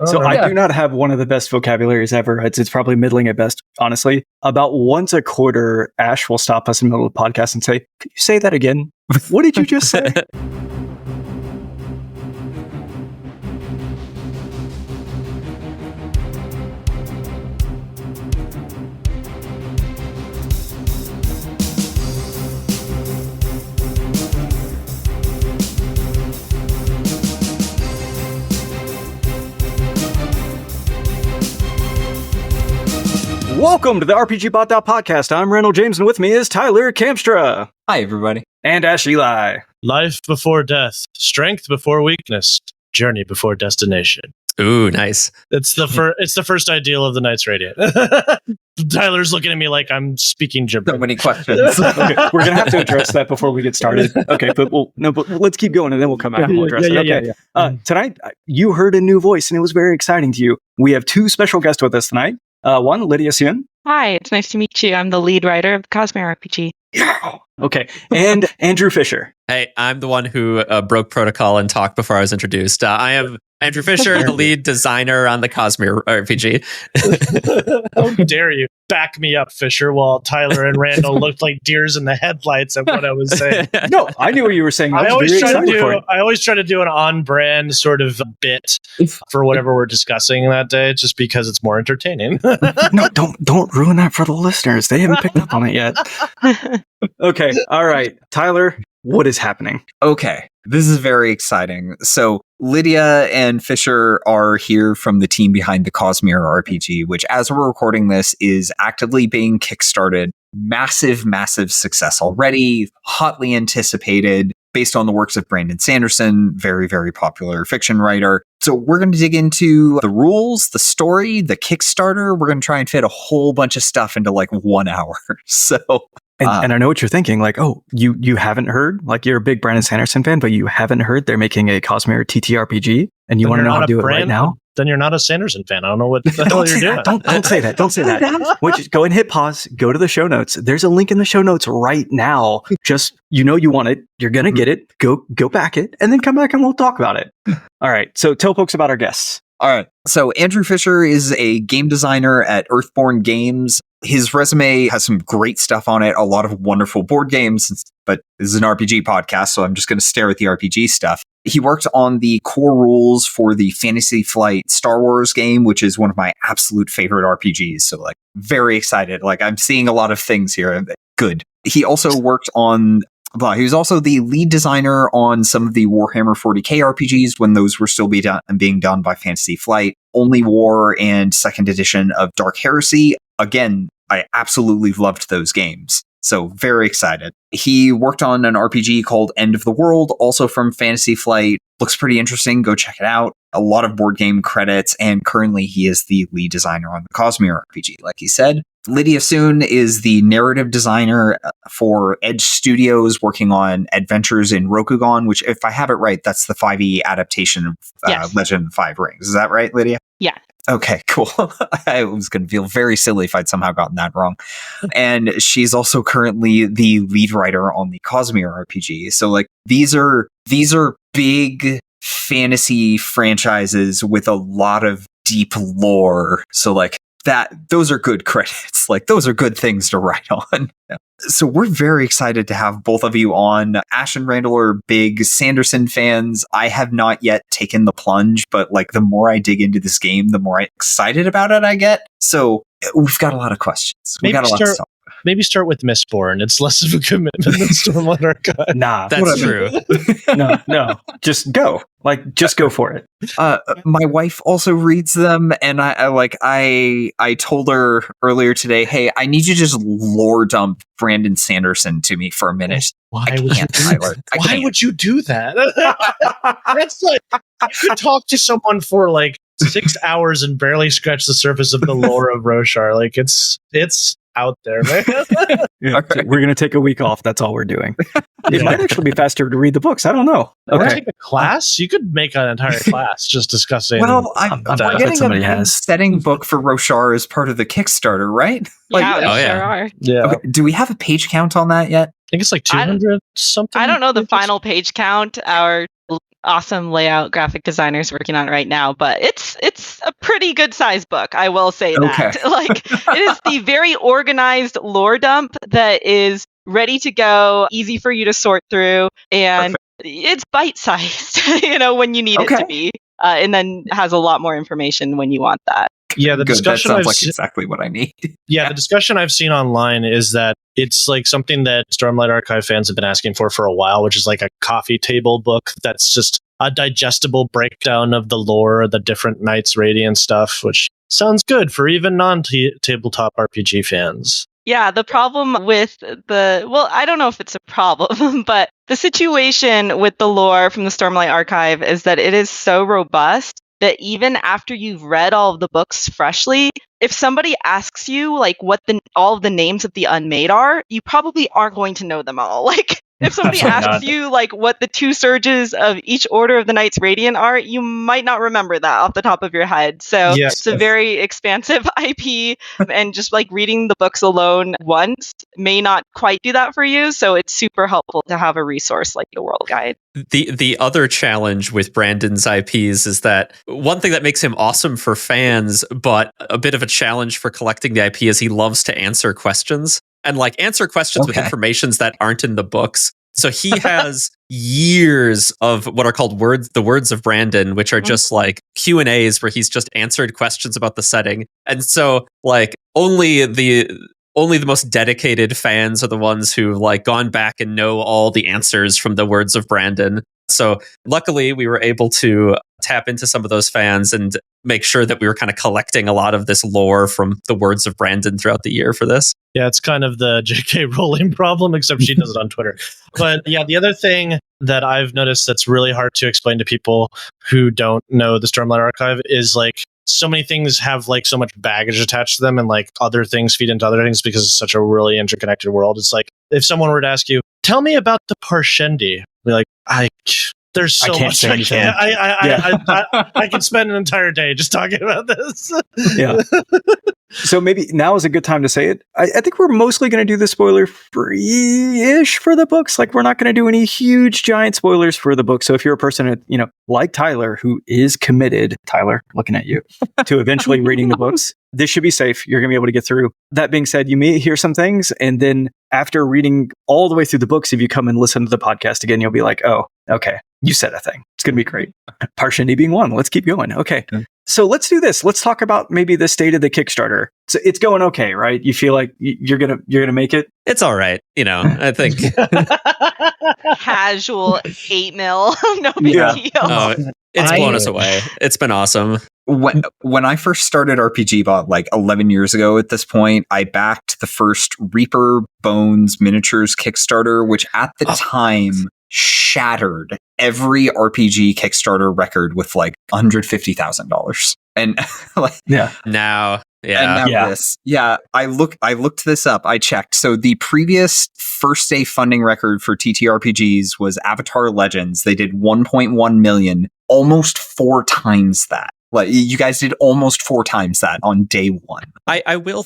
So I do not have one of the best vocabularies ever. It's probably middling at best, honestly. About once a quarter, Ash will stop us in the middle of the podcast and say, "Could you say that again? What did you just say?" Welcome to the RPGBOT.Podcast. I'm Randall James, and with me is Tyler Kamstra. Hi, everybody. And Ash Eli. Life before death, strength before weakness, journey before destination. Ooh, nice. It's the first ideal of the Knights Radiant. Tyler's looking at me like I'm speaking gibberish. So many questions. Okay, we're going to have to address that before we get started. Okay, but let's keep going, and then we'll come back and we'll address it. Okay. Tonight, you heard a new voice, and it was very exciting to you. We have two special guests with us tonight. One, Lydia Suen. Hi, it's nice to meet you. I'm the lead writer of Cosmere RPG. Yeah. Okay. And Andrew Fischer. Hey, I'm the one who broke protocol and talked before I was introduced. I am Andrew Fischer, the lead designer on the Cosmere RPG. How dare you back me up, Fisher, while Tyler and Randall looked like deers in the headlights at what I was saying. No, I knew what you were saying. I always try to do an on-brand sort of bit for whatever we're discussing that day, just because it's more entertaining. No, don't ruin that for the listeners. They haven't picked up on it yet. Okay, all right. Tyler, what is happening? Okay, this is very exciting. So Lydia and Fisher are here from the team behind the Cosmere RPG, which as we're recording this is actively being kickstarted. Massive, massive success already, hotly anticipated, based on the works of Brandon Sanderson, very, very popular fiction writer. So we're going to dig into the rules, the story, the Kickstarter. We're going to try and fit a whole bunch of stuff into like 1 hour. So... And I know what you're thinking, like, oh, you haven't heard? Like, you're a big Brandon Sanderson fan, but you haven't heard they're making a Cosmere TTRPG, and you want to know how to do it right now? Then you're not a Sanderson fan. I don't know what the hell you're doing. Don't say that. Don't say that. Go and hit pause. Go to the show notes. There's a link in the show notes right now. Just, you want it. You're going to get it. Go back it, and then come back and we'll talk about it. All right. So tell folks about our guests. All right. So Andrew Fischer is a game designer at Earthborn Games. His resume has some great stuff on it, a lot of wonderful board games, but this is an RPG podcast, so I'm just going to stare at the RPG stuff. He worked on the core rules for the Fantasy Flight Star Wars game, which is one of my absolute favorite RPGs. So like very excited. Like I'm seeing a lot of things here. Good. He also worked on... He was also the lead designer on some of the Warhammer 40k RPGs when those were still being done by Fantasy Flight, Only War, and 2nd edition of Dark Heresy. Again, I absolutely loved those games. So very excited. He worked on an RPG called End of the World, also from Fantasy Flight. Looks pretty interesting. Go check it out. A lot of board game credits, and currently he is the lead designer on the Cosmere RPG, like he said. Lydia Suen is the narrative designer for Edge Studios, working on Adventures in Rokugan, which, if I have it right, that's the 5e adaptation of Legend of the Five Rings. Is that right, Lydia? Yeah. Okay, cool. I was going to feel very silly if I'd somehow gotten that wrong. And she's also currently the lead writer on the Cosmere RPG. So, like, these are big fantasy franchises with a lot of deep lore. So, like, those are good credits. Like, those are good things to write on. So we're very excited to have both of you on. Ash and Randall are big Sanderson fans. I have not yet taken the plunge, but like the more I dig into this game, the more excited about it I get. So we've got a lot of questions. Maybe start with Mistborn. It's less of a commitment than Stormwater Archive. Nah, that's true. No, just go. Like, just go for it. My wife also reads them, and I told her earlier today, hey, I need you to just lore dump Brandon Sanderson to me for a minute. Why would you do that? That's like, you could talk to someone for like 6 hours and barely scratch the surface of the lore of Roshar. Like, it's out there, man. Right. We're going to take a week off. That's all we're doing. It might actually be faster to read the books. I don't know. Okay. Take a class? You could make an entire class just discussing. Well, I'm getting a setting book for Roshar as part of the Kickstarter, right? Are. Yeah. Okay, do we have a page count on that yet? I think it's like 200 something. I don't know the final page count. Our awesome layout graphic designers working on it right now, but it's a pretty good sized book, I will say that. Like, it is the very organized lore dump that is ready to go, easy for you to sort through, and it's bite-sized, when you need it to be, and then has a lot more information when you want that. Yeah, the discussion that sounds like exactly what I need. Yeah, the discussion I've seen online is that it's like something that Stormlight Archive fans have been asking for a while, which is like a coffee table book that's just a digestible breakdown of the lore, the different Knights Radiant stuff, which sounds good for even non-tabletop RPG fans. Yeah, the problem with I don't know if it's a problem, but the situation with the lore from the Stormlight Archive is that it is so robust that even after you've read all of the books freshly, if somebody asks you like what all of the names of the Unmade are, you probably aren't going to know them all. Like, if somebody asks you like what the 2 surges of each order of the Knights Radiant are, you might not remember that off the top of your head. So it's a very expansive IP, and just like reading the books alone once may not quite do that for you. So it's super helpful to have a resource like the World Guide. The other challenge with Brandon's IPs is that one thing that makes him awesome for fans, but a bit of a challenge for collecting the IP, is he loves to answer questions. And like answer questions with informations that aren't in the books. So he has years of what are called the words of Brandon, which are just like Q&As where he's just answered questions about the setting. And so like only the most dedicated fans are the ones who've like gone back and know all the answers from the words of Brandon. So luckily we were able to tap into some of those fans and make sure that we were kind of collecting a lot of this lore from the words of Brandon throughout the year for this. Yeah, it's kind of the J.K. Rowling problem, except she does it on Twitter. But yeah, the other thing that I've noticed that's really hard to explain to people who don't know the Stormlight Archive is like so many things have like so much baggage attached to them, and like other things feed into other things because it's such a really interconnected world. It's like if someone were to ask you, tell me about the Parshendi, be like, there's so much I can. I can spend an entire day just talking about this. Yeah. So maybe now is a good time to say it. I think we're mostly going to do the spoiler free-ish for the books. Like, we're not going to do any huge giant spoilers for the book. So if you're a person, like Tyler, who is committed, Tyler, looking at you, to eventually reading the books, this should be safe. You're going to be able to get through. That being said, you may hear some things, and then after reading all the way through the books, if you come and listen to the podcast again, you'll be like, oh, okay, you said a thing. It's going to be great. Parshendi being one. Let's keep going. Okay. So let's do this. Let's talk about maybe the state of the Kickstarter. So it's going okay, right? You feel like you're gonna make it? It's all right. I think casual 8 mil, no big deal. Oh, it's blown us away. It's been awesome. When I first started RPGBOT like 11 years ago at this point, I backed the first Reaper Bones Miniatures Kickstarter, which at the time shattered every RPG Kickstarter record with like $150,000. And like now this. Yeah, I looked this up. I checked. So the previous first day funding record for TTRPGs was Avatar Legends. They did 1.1 million, almost 4 times that. Like, you guys did almost 4 times that on day one. I will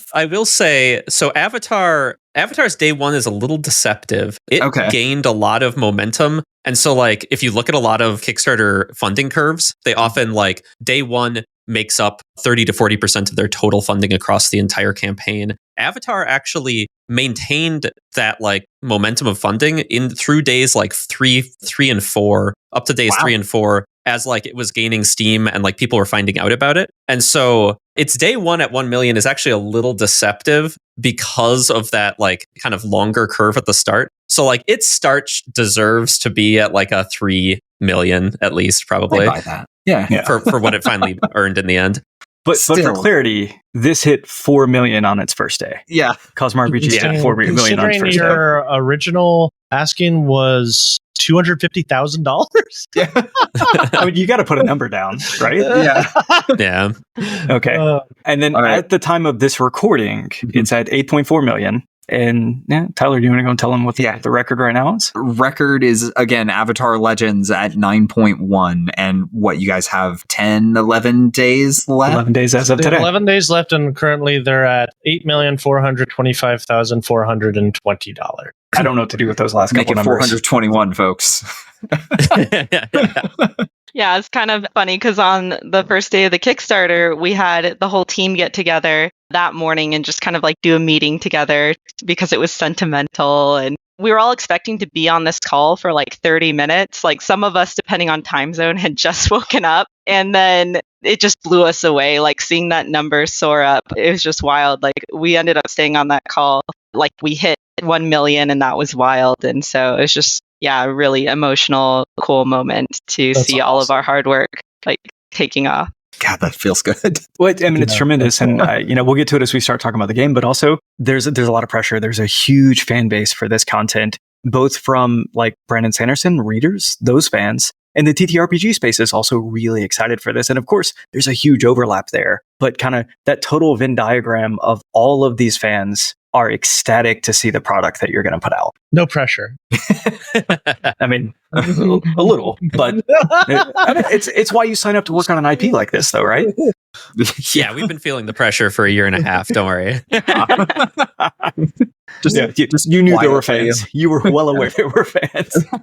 say, so Avatar's day one is a little deceptive. It gained a lot of momentum. And so like, if you look at a lot of Kickstarter funding curves, they often like day one makes up 30 to 40% of their total funding across the entire campaign. Avatar actually maintained that like momentum of funding through days like 3 and 4, up to days 3 and 4, as like it was gaining steam and like people were finding out about it. And so its day one at 1 million is actually a little deceptive because of that like kind of longer curve at the start. So like its start deserves to be at like a 3 million at least, probably. I buy that. Yeah. For what it finally earned in the end. But for clarity, this hit 4 million on its first day. Yeah. Cosmere RPG hit 4 million on its first day. Your original asking was $250,000. Yeah. I mean, you got to put a number down, right? Yeah. Okay. And then at the time of this recording, it's at 8.4 million. And yeah, Tyler, do you want to go and tell them what the record right now is? Record is, again, Avatar Legends at 9.1. And what, you guys have 10, 11 days left? 11 days as of today. 11 days left, and currently they're at $8,425,420. I don't know what to do with those last couple numbers. Make it 421, folks. Yeah, it's kind of funny because on the first day of the Kickstarter, we had the whole team get together that morning and just kind of like do a meeting together because it was sentimental. And we were all expecting to be on this call for like 30 minutes. Like some of us, depending on time zone, had just woken up, and then it just blew us away. Like seeing that number soar up, it was just wild. Like we ended up staying on that call. Like we hit 1 million, and that was wild. And so it was just, a really emotional, cool moment to see all of our hard work like taking off. God, that feels good. Well, I mean, it's tremendous. And, we'll get to it as we start talking about the game, but also there's a lot of pressure. There's a huge fan base for this content, both from like Brandon Sanderson, readers, those fans, and the TTRPG space is also really excited for this. And of course, there's a huge overlap there, but kind of that total Venn diagram of all of these fans are ecstatic to see the product that you're going to put out. No pressure. I mean, a little, but it's why you sign up to work on an IP like this, though, right? Yeah, we've been feeling the pressure for a year and a half. Don't worry. You knew there were fans. You were well aware there were fans. All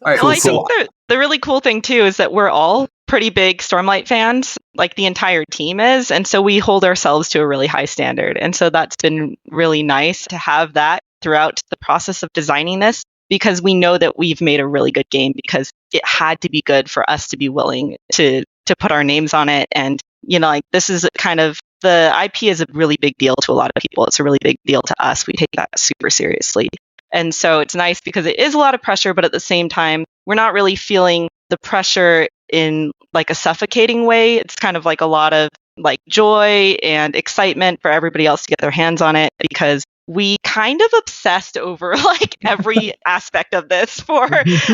right, I think the really cool thing too is that we're all pretty big Stormlight fans, like the entire team is, and so we hold ourselves to a really high standard. And so that's been really nice to have that throughout the process of designing this, because we know that we've made a really good game because it had to be good for us to be willing to put our names on it. And like this is kind of, the IP is a really big deal to a lot of people. It's a really big deal to us. We take that super seriously. And so it's nice because it is a lot of pressure, but at the same time, we're not really feeling the pressure in like a suffocating way. It's kind of like a lot of like joy and excitement for everybody else to get their hands on it, because we kind of obsessed over like every aspect of this for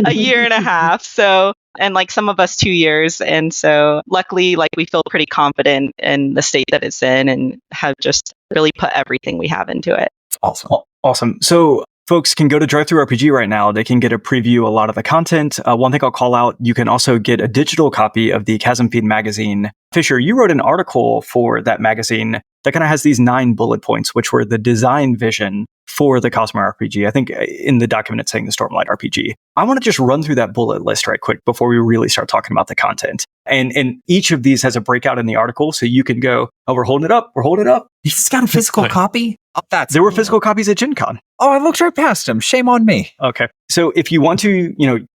a year and a half. So, and like some of us 2 years. And so luckily, like we feel pretty confident in the state that it's in and have just really put everything we have into it. Awesome. So folks can go to DriveThruRPG right now. They can get a preview a lot of the content. One thing I'll call out, you can also get a digital copy of the Chasm Feed magazine. Fischer, you wrote an article for that magazine that kind of has these 9 bullet points, which were the design vision for the Cosmere RPG. I think in the document it's saying the Stormlight RPG. I want to just run through that bullet list right quick before we really start talking about the content. And each of these has a breakout in the article, so you can go, oh, we're holding it up. You just got a physical copy? There were physical copies at Gen Con. Oh, I looked right past them. Shame on me. Okay. So if you want to,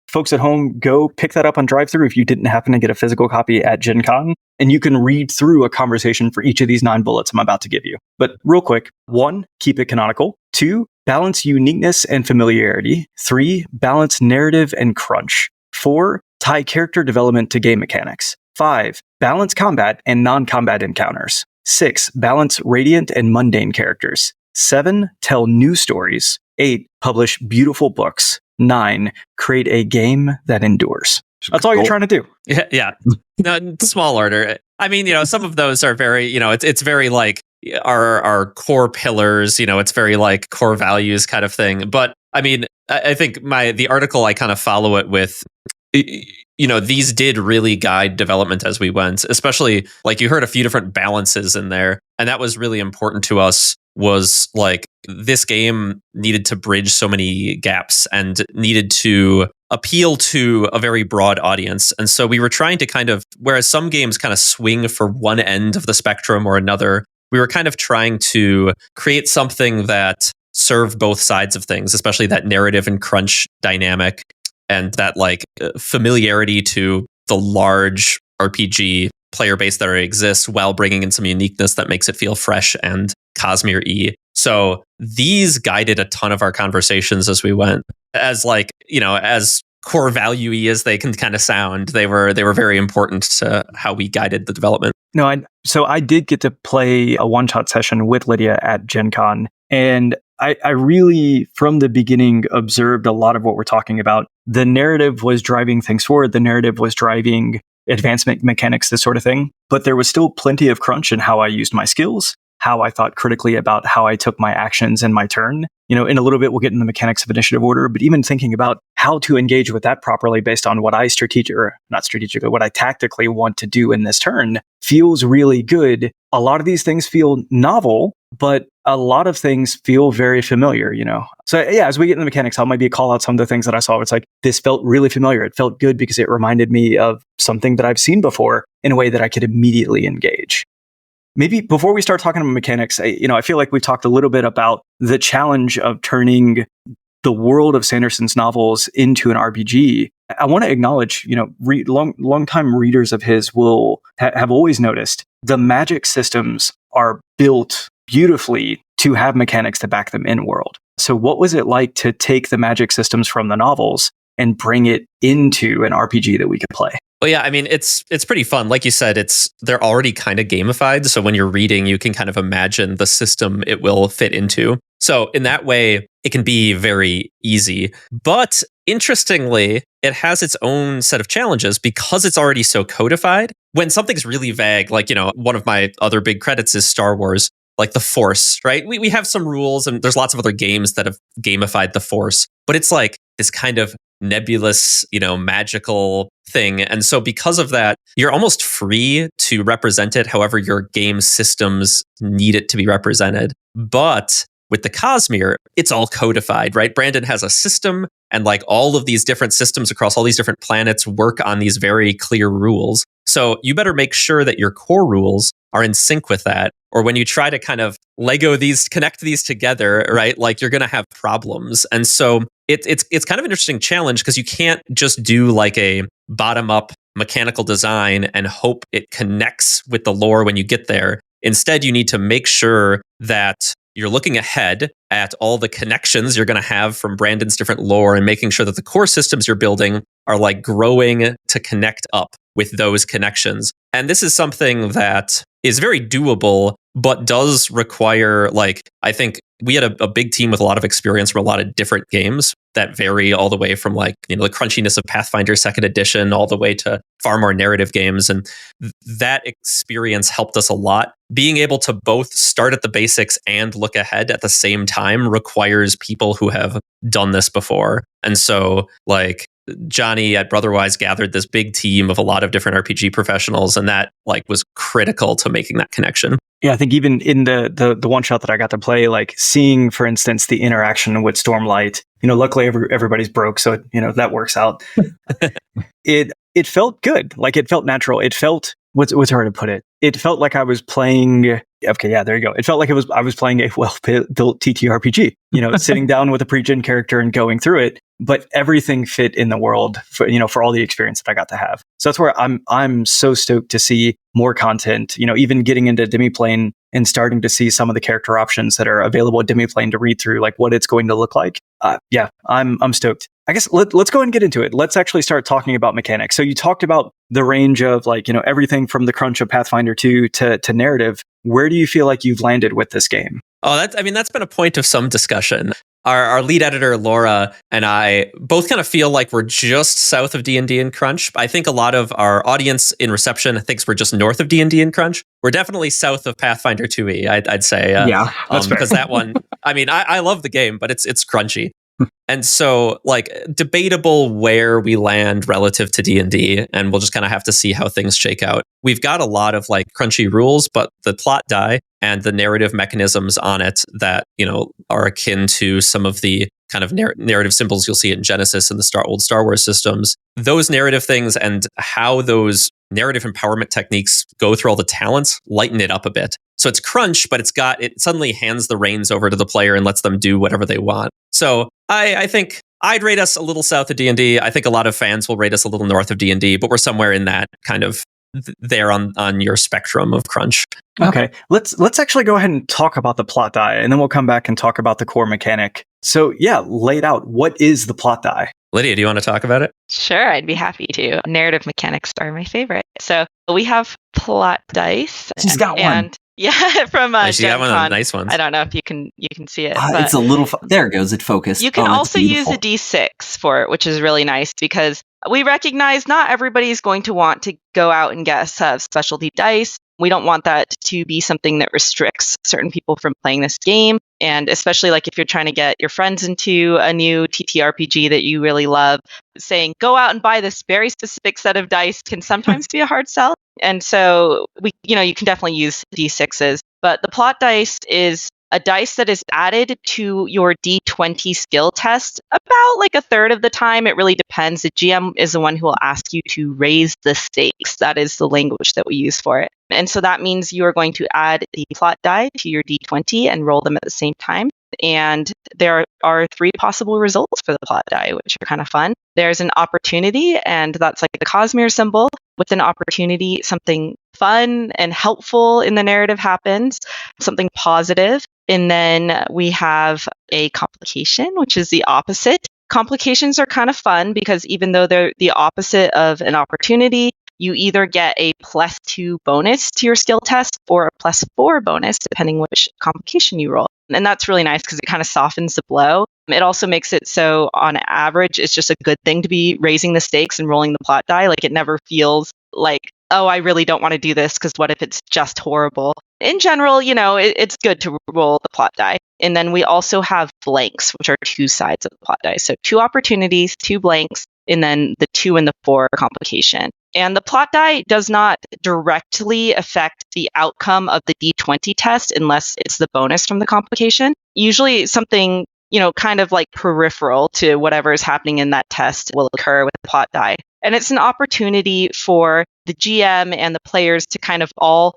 folks at home, go pick that up on DriveThru if you didn't happen to get a physical copy at Gen Con, and you can read through a conversation for each of these 9 bullets I'm about to give you. But real quick, 1, keep it canonical. 2, balance uniqueness and familiarity. 3, balance narrative and crunch. 4, tie character development to game mechanics. 5, balance combat and non-combat encounters. 6, balance radiant and mundane characters. 7, tell new stories. 8, publish beautiful books. 9, create a game that endures. That's all you're trying to do. Yeah. No, small order. I mean, some of those are very, it's very like our core pillars, it's very like core values kind of thing. But I mean, I think the article, I kind of follow it with, these did really guide development as we went, especially like you heard a few different balances in there. And that was really important to us, was like this game needed to bridge so many gaps and needed to appeal to a very broad audience. And so we were trying to kind of, whereas some games kind of swing for one end of the spectrum or another, we were kind of trying to create something that served both sides of things, especially that narrative and crunch dynamic and that like familiarity to the large RPG player base that already exists while bringing in some uniqueness that makes it feel fresh and Cosmere-y. So these guided a ton of our conversations as we went. As like, as core value-y as they can kind of sound, they were very important to how we guided the development. No, so I did get to play a one-shot session with Lydia at Gen Con, and I really, from the beginning, observed a lot of what we're talking about. The narrative was driving things forward. The narrative was driving advancement mechanics, this sort of thing. But there was still plenty of crunch in how I used my skills, how I thought critically about how I took my actions and my turn. In a little bit, we'll get into the mechanics of initiative order, but even thinking about how to engage with that properly based on what I what I tactically want to do in this turn feels really good. A lot of these things feel novel, but a lot of things feel very familiar, So yeah, as we get into the mechanics, I'll maybe call out some of the things that I saw. It's like, this felt really familiar. It felt good because it reminded me of something that I've seen before in a way that I could immediately engage. Maybe before we start talking about mechanics, I feel like we talked a little bit about the challenge of turning the world of Sanderson's novels into an RPG. I want to acknowledge, long-time readers of his will have always noticed the magic systems are built beautifully to have mechanics to back them in world. So what was it like to take the magic systems from the novels and bring it into an RPG that we could play? Well, yeah, I mean, it's pretty fun. Like you said, they're already kind of gamified. So when you're reading, you can kind of imagine the system it will fit into. So in that way, it can be very easy. But interestingly, it has its own set of challenges because it's already so codified. When something's really vague, like, one of my other big credits is Star Wars, like the Force, right? We have some rules, and there's lots of other games that have gamified the Force, but it's like this kind of nebulous, magical thing. And so because of that, you're almost free to represent it however your game systems need it to be represented. But with the Cosmere, it's all codified, right? Brandon has a system, and like all of these different systems across all these different planets work on these very clear rules. So you better make sure that your core rules are in sync with that. Or when you try to kind of connect these together, right? Like you're going to have problems. And so it's kind of an interesting challenge because you can't just do like a bottom-up mechanical design and hope it connects with the lore when you get there. Instead, you need to make sure that you're looking ahead at all the connections you're going to have from Brandon's different lore and making sure that the core systems you're building are like growing to connect up with those connections. And this is something that is very doable, but does require, I think we had a big team with a lot of experience from a lot of different games that vary all the way from the crunchiness of Pathfinder 2nd edition all the way to far more narrative games. And that experience helped us a lot. Being able to both start at the basics and look ahead at the same time requires people who have done this before. And so Johnny at Brotherwise gathered this big team of a lot of different RPG professionals, and that was critical to making that connection. Yeah, I think even in the one shot that I got to play, seeing, for instance, the interaction with Stormlight, luckily everybody's broke, so that works out. It felt good. It felt natural. It felt, what's hard to put it? It felt like I was playing. Okay, yeah, there you go. It felt like I was playing a well-built TTRPG. Sitting down with a pre-gen character and going through it, but everything fit in the world for all the experience that I got to have. So that's where I'm so stoked to see more content. Even getting into Demiplane and starting to see some of the character options that are available at Demiplane to read through, what it's going to look like. Yeah, I'm stoked. I guess let's go ahead and get into it. Let's actually start talking about mechanics. So you talked about the range of everything from the crunch of Pathfinder 2 to narrative. Where do you feel like you've landed with this game? Oh, that's been a point of some discussion. Our lead editor, Laura, and I both kind of feel like we're just south of D&D and Crunch. I think a lot of our audience in reception thinks we're just north of D&D and Crunch. We're definitely south of Pathfinder 2e, I'd say. Yeah, that's because that one, I love the game, but it's crunchy. And so, debatable where we land relative to D&D, and we'll just kind of have to see how things shake out. We've got a lot of crunchy rules, but the plot die and the narrative mechanisms on it that are akin to some of the kind of narrative symbols you'll see in Genesis and the old Star Wars systems. Those narrative things and how those narrative empowerment techniques go through all the talents lighten it up a bit. So it's crunch, but it suddenly hands the reins over to the player and lets them do whatever they want. So I think I'd rate us a little south of D&D. I think a lot of fans will rate us a little north of D&D, but we're somewhere in that kind of there on your spectrum of crunch. Okay, let's actually go ahead and talk about the plot die, and then we'll come back and talk about the core mechanic. So yeah, lay it out. What is the plot die? Lydia, do you want to talk about it? Sure, I'd be happy to. Narrative mechanics are my favorite. So we have plot dice. She's got one. Yeah, from she got one of the nice ones. I don't know if you can see it. It's a little. There it goes. It focused. You can also use a D6 for it, which is really nice because we recognize not everybody's going to want to go out and get a set of specialty dice. We don't want that to be something that restricts certain people from playing this game. And especially like if you're trying to get your friends into a new TTRPG that you really love, saying go out and buy this very specific set of dice can sometimes be a hard sell. And so you can definitely use D6s, but the plot dice is a dice that is added to your D20 skill test about like a third of the time. It really depends. The GM is the one who will ask you to raise the stakes. That is the language that we use for it. And so that means you are going to add the plot die to your D20 and roll them at the same time. And there are 3 possible results for the plot die, which are kind of fun. There's an opportunity, and that's like the Cosmere symbol. With an opportunity, something fun and helpful in the narrative happens, something positive. And then we have a complication, which is the opposite. Complications are kind of fun because even though they're the opposite of an opportunity, you either get a +2 bonus to your skill test or a +4 bonus, depending which complication you roll. And that's really nice because it kind of softens the blow. It also makes it so on average, it's just a good thing to be raising the stakes and rolling the plot die. Like it never feels like, oh, I really don't want to do this because what if it's just horrible? In general, it's good to roll the plot die. And then we also have blanks, which are 2 sides of the plot die. So 2 opportunities, 2 blanks, and then the 2 and the 4 complication. And the plot die does not directly affect the outcome of the D20 test unless it's the bonus from the complication. Usually something, kind of like peripheral to whatever is happening in that test will occur with the plot die. And it's an opportunity for the GM and the players to kind of all,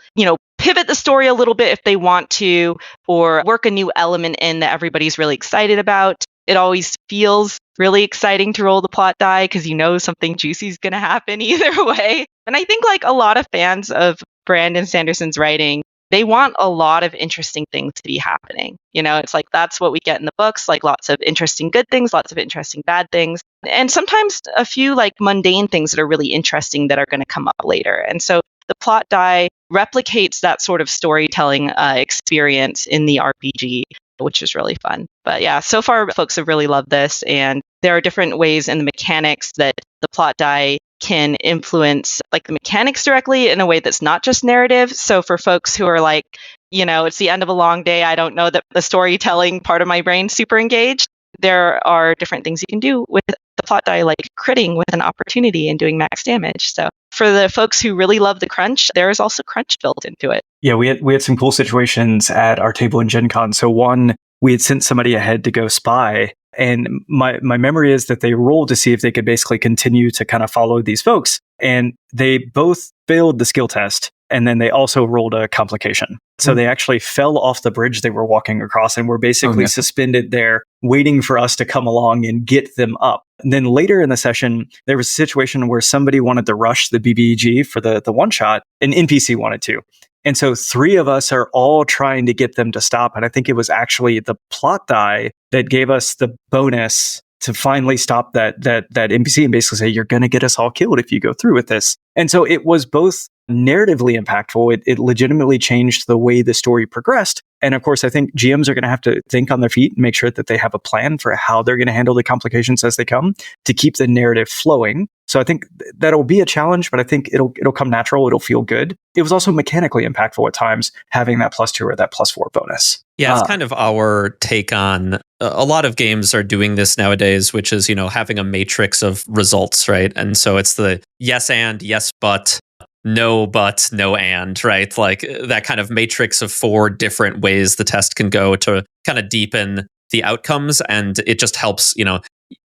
pivot the story a little bit if they want to, or work a new element in that everybody's really excited about. It always feels really exciting to roll the plot die because something juicy is going to happen either way. And I think like a lot of fans of Brandon Sanderson's writing, they want a lot of interesting things to be happening. It's like that's what we get in the books, like lots of interesting good things, lots of interesting bad things, and sometimes a few like mundane things that are really interesting that are going to come up later. And so the plot die replicates that sort of storytelling experience in the RPG, which is really fun. But yeah, so far folks have really loved this, and there are different ways in the mechanics that the plot die can influence like the mechanics directly in a way that's not just narrative. So for folks who are like, it's the end of a long day, I don't know that the storytelling part of my brain's super engaged, there are different things you can do with the plot die, like critting with an opportunity and doing max damage. So for the folks who really love the crunch, there is also crunch built into it. Yeah, we had some cool situations at our table in Gen Con. So one, we had sent somebody ahead to go spy. And my memory is that they rolled to see if they could basically continue to kind of follow these folks. And they both failed the skill test. And then they also rolled a complication. So they actually fell off the bridge they were walking across and were basically suspended there, waiting for us to come along and get them up. And then later in the session, there was a situation where somebody wanted to rush the BBG for the one shot. An NPC wanted to. And so 3 of us are all trying to get them to stop. And I think it was actually the plot die that gave us the bonus to finally stop that NPC and basically say, you're going to get us all killed if you go through with this. And so it was both narratively impactful. It legitimately changed the way the story progressed. And of course, I think GMs are going to have to think on their feet and make sure that they have a plan for how they're going to handle the complications as they come to keep the narrative flowing. So I think that'll be a challenge, but I think it'll come natural. It'll feel good. It was also mechanically impactful at times, having that +2 or that +4 bonus. Yeah, it's kind of our take on a lot of games are doing this nowadays, which is, having a matrix of results, right? And so it's the yes and, yes but, no but, no and, right? Like that kind of matrix of 4 different ways the test can go to kind of deepen the outcomes. And it just helps,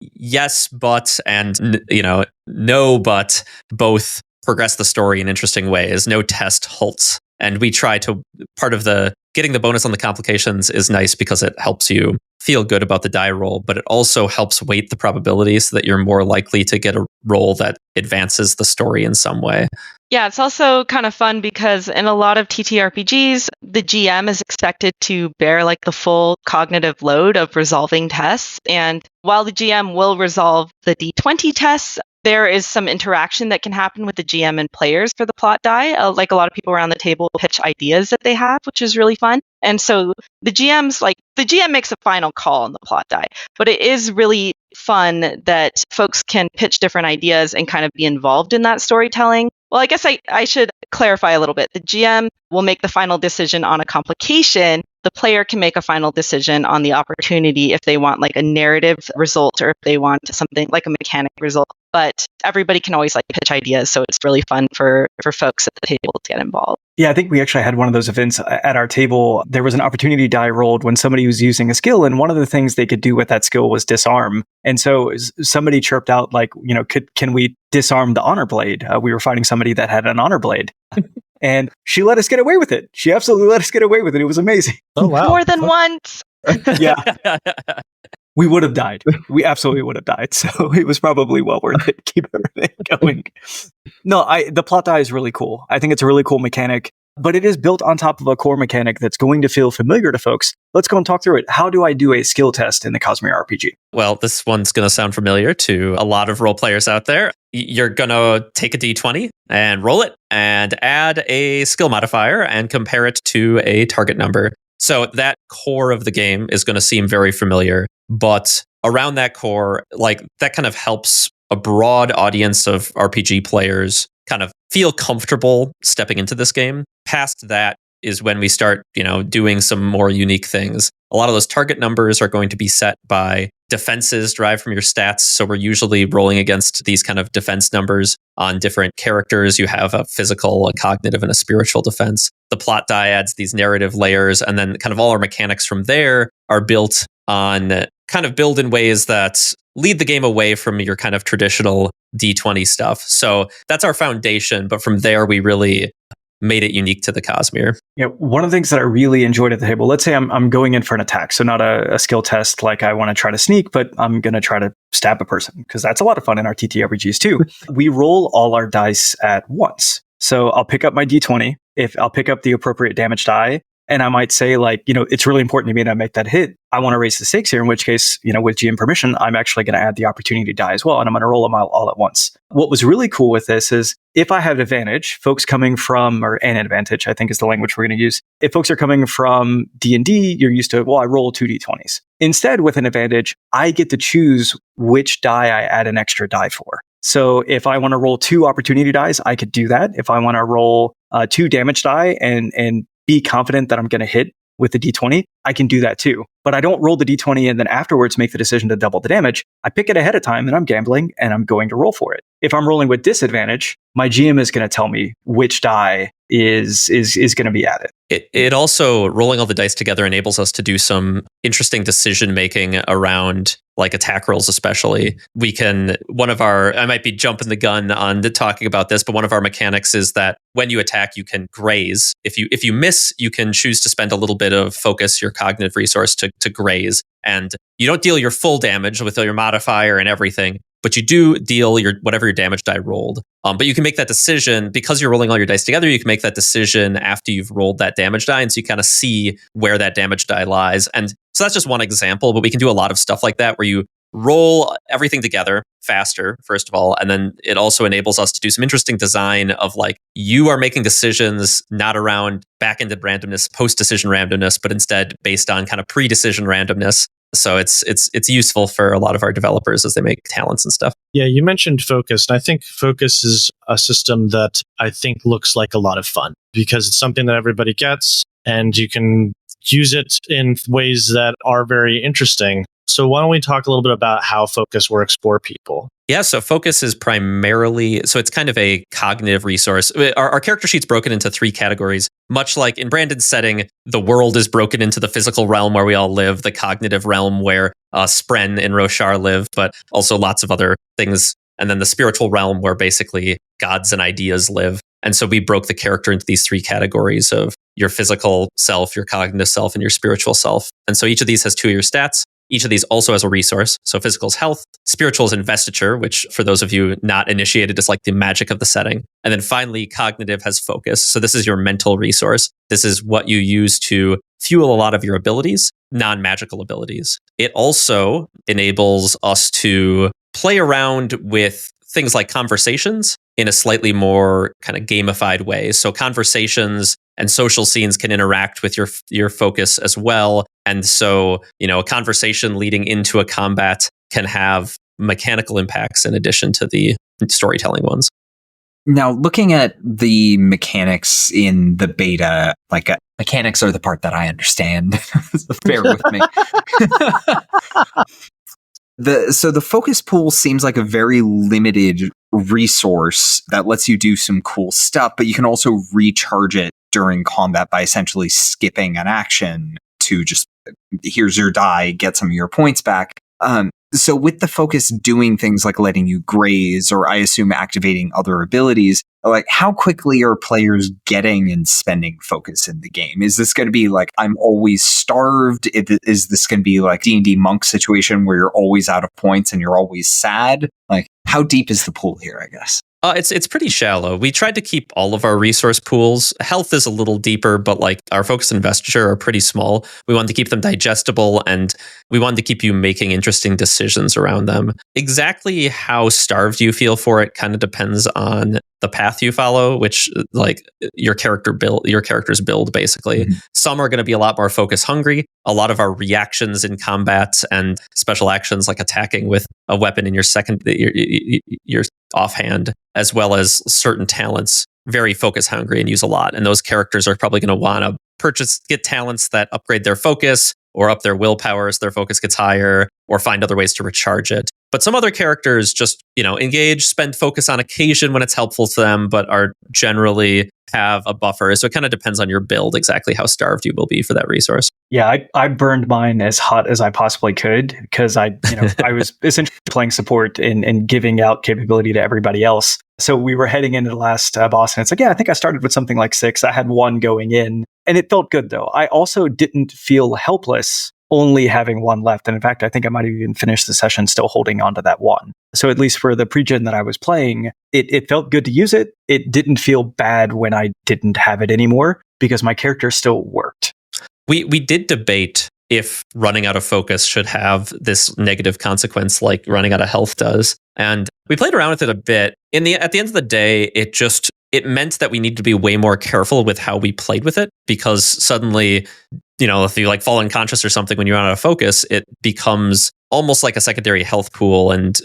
yes but and, no but both progress the story in interesting ways. No test halts. And we try to, part of the getting the bonus on the complications is nice because it helps you feel good about the die roll, but it also helps weight the probability so that you're more likely to get a roll that advances the story in some way. Yeah, it's also kind of fun because in a lot of TTRPGs, the GM is expected to bear like the full cognitive load of resolving tests. And while the GM will resolve the D20 tests, there is some interaction that can happen with the GM and players for the plot die. Like a lot of people around the table pitch ideas that they have, which is really fun. And so the GM makes a final call on the plot die, but it is really fun that folks can pitch different ideas and kind of be involved in that storytelling. Well, I guess I should clarify a little bit. The GM will make the final decision on a complication. The player can make a final decision on the opportunity if they want like a narrative result or if they want something like a mechanic result. But everybody can always like pitch ideas, so it's really fun for folks at the table to get involved. Yeah, I think we actually had one of those events at our table. There was an opportunity die rolled when somebody was using a skill, and one of the things they could do with that skill was disarm. And so somebody chirped out like, can we disarm the honor blade? We were fighting somebody that had an honor blade. And she let us get away with it. She absolutely let us get away with it. It was amazing. Oh, wow. More than once. Yeah. We would have died. We absolutely would have died. So it was probably well worth it to keep everything going. No, the plot die is really cool. I think it's a really cool mechanic, but it is built on top of a core mechanic that's going to feel familiar to folks. Let's go and talk through it. How do I do a skill test in the Cosmere RPG? Well, this one's going to sound familiar to a lot of role players out there. You're going to take a d20 and roll it and add a skill modifier and compare it to a target number. So that core of the game is going to seem very familiar, but around that core, like that kind of helps a broad audience of RPG players kind of feel comfortable stepping into this game. Past that is when we start, doing some more unique things. A lot of those target numbers are going to be set by defenses derived from your stats. So we're usually rolling against these kind of defense numbers on different characters. You have a physical, a cognitive, and a spiritual defense. The plot die adds these narrative layers, and then kind of all our mechanics from there are built on kind of build in ways that lead the game away from your kind of traditional D20 stuff. So that's our foundation. But from there, we really made it unique to the Cosmere. Yeah, one of the things that I really enjoyed at the table, let's say I'm going in for an attack. So not a skill test like I want to try to sneak, but I'm going to try to stab a person because that's a lot of fun in our TTRPGs too. We roll all our dice at once. So I'll pick up my D20. If I'll pick up the appropriate damage die, and I might say like, it's really important to me that I make that hit. I want to raise the stakes here, in which case, with GM permission, I'm actually going to add the opportunity die as well. And I'm going to roll them all at once. What was really cool with this is if I have advantage, folks coming from, or an advantage, I think is the language we're going to use. If folks are coming from D&D, you're used to, I roll 2 D20s. Instead, with an advantage, I get to choose which die I add an extra die for. So if I want to roll 2 opportunity dies, I could do that. If I want to roll 2 damage die and be confident that I'm going to hit with the D20, I can do that too. But I don't roll the D20 and then afterwards make the decision to double the damage. I pick it ahead of time and I'm gambling and I'm going to roll for it. If I'm rolling with disadvantage, my GM is going to tell me which die is going to be added. It also, rolling all the dice together enables us to do some interesting decision making around like attack rolls, especially. I might be jumping the gun on talking about this, but one of our mechanics is that when you attack, you can graze. If you miss, you can choose to spend a little bit of focus, your cognitive resource to graze. And you don't deal your full damage with your modifier and everything, but you do deal whatever your damage die rolled. But you can make that decision because you're rolling all your dice together. You can make that decision after you've rolled that damage die, and so you kind of see where that damage die lies. And so that's just one example, but we can do a lot of stuff like that where you roll everything together faster, first of all, and then it also enables us to do some interesting design of like you are making decisions not around back-ended randomness, post-decision randomness, but instead based on kind of pre-decision randomness. So it's useful for a lot of our developers as they make talents and stuff. Yeah, you mentioned Focus, and I think Focus is a system that I think looks like a lot of fun because it's something that everybody gets, and you can use it in ways that are very interesting. So why don't we talk a little bit about how Focus works for people? Yeah, so Focus is primarily, so it's kind of a cognitive resource. Our character sheet's broken into 3 categories. Much like in Brandon's setting, the world is broken into the physical realm where we all live, the cognitive realm where Spren and Roshar live, but also lots of other things. And then the spiritual realm where basically gods and ideas live. And so we broke the character into these 3 categories of your physical self, your cognitive self, and your spiritual self. And so each of these has 2 of your stats. Each of these also has a resource. So physical is health, spiritual is investiture, which for those of you not initiated is like the magic of the setting. And then finally, cognitive has focus. So this is your mental resource. This is what you use to fuel a lot of your abilities, non-magical abilities. It also enables us to play around with things like conversations in a slightly more kind of gamified way. So conversations and social scenes can interact with your focus as well. And so, a conversation leading into a combat can have mechanical impacts in addition to the storytelling ones. Now, looking at the mechanics in the beta, mechanics are the part that I understand. So bear with me. The focus pool seems like a very limited resource that lets you do some cool stuff, but you can also recharge it during combat by essentially skipping an action to just, here's your die, get some of your points back. So with the focus doing things like letting you graze, or I assume activating other abilities, how quickly are players getting and spending focus in the game? Is this going to be I'm always starved? Is this going to be D&D monk situation where you're always out of points and you're always sad? How deep is the pool here, I guess? It's pretty shallow. We tried to keep all of our resource pools. Health is a little deeper, but our focus and investiture are pretty small. We wanted to keep them digestible, and we wanted to keep you making interesting decisions around them. Exactly how starved you feel for it kind of depends on the path you follow, which your character's build basically. Mm-hmm. Some are going to be a lot more focus hungry. A lot of our reactions in combat and special actions like attacking with a weapon in your your offhand, as well as certain talents, very focus hungry and use a lot. And those characters are probably going to want to get talents that upgrade their focus or up their willpower so their focus gets higher, or find other ways to recharge it. But some other characters just, engage, spend focus on occasion when it's helpful to them, but are generally have a buffer. So it kind of depends on your build, exactly how starved you will be for that resource. Yeah, I burned mine as hot as I possibly could because I was essentially playing support and giving out capability to everybody else. So we were heading into the last boss, and it's I think I started with something like 6. I had 1 going in, and it felt good though. I also didn't feel helpless only having 1 left. And in fact, I think I might have even finished the session still holding on to that 1. So at least for the pre-gen that I was playing, it felt good to use it. It didn't feel bad when I didn't have it anymore because my character still worked. We did debate if running out of focus should have this negative consequence like running out of health does. And we played around with it a bit. At the end of the day, it meant that we need to be way more careful with how we played with it, because suddenly, if you fall unconscious or something when you're out of focus, it becomes almost like a secondary health pool and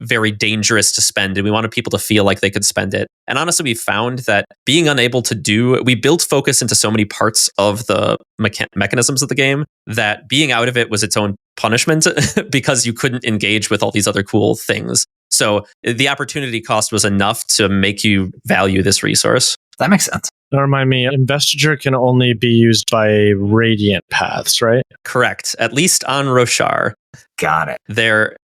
very dangerous to spend. And we wanted people to feel like they could spend it. And honestly, we found that being unable to we built focus into so many parts of the mechanisms of the game that being out of it was its own punishment because you couldn't engage with all these other cool things. So the opportunity cost was enough to make you value this resource. That makes sense. Now remind me, investiture can only be used by radiant paths, right? Correct. At least on Roshar. Got it.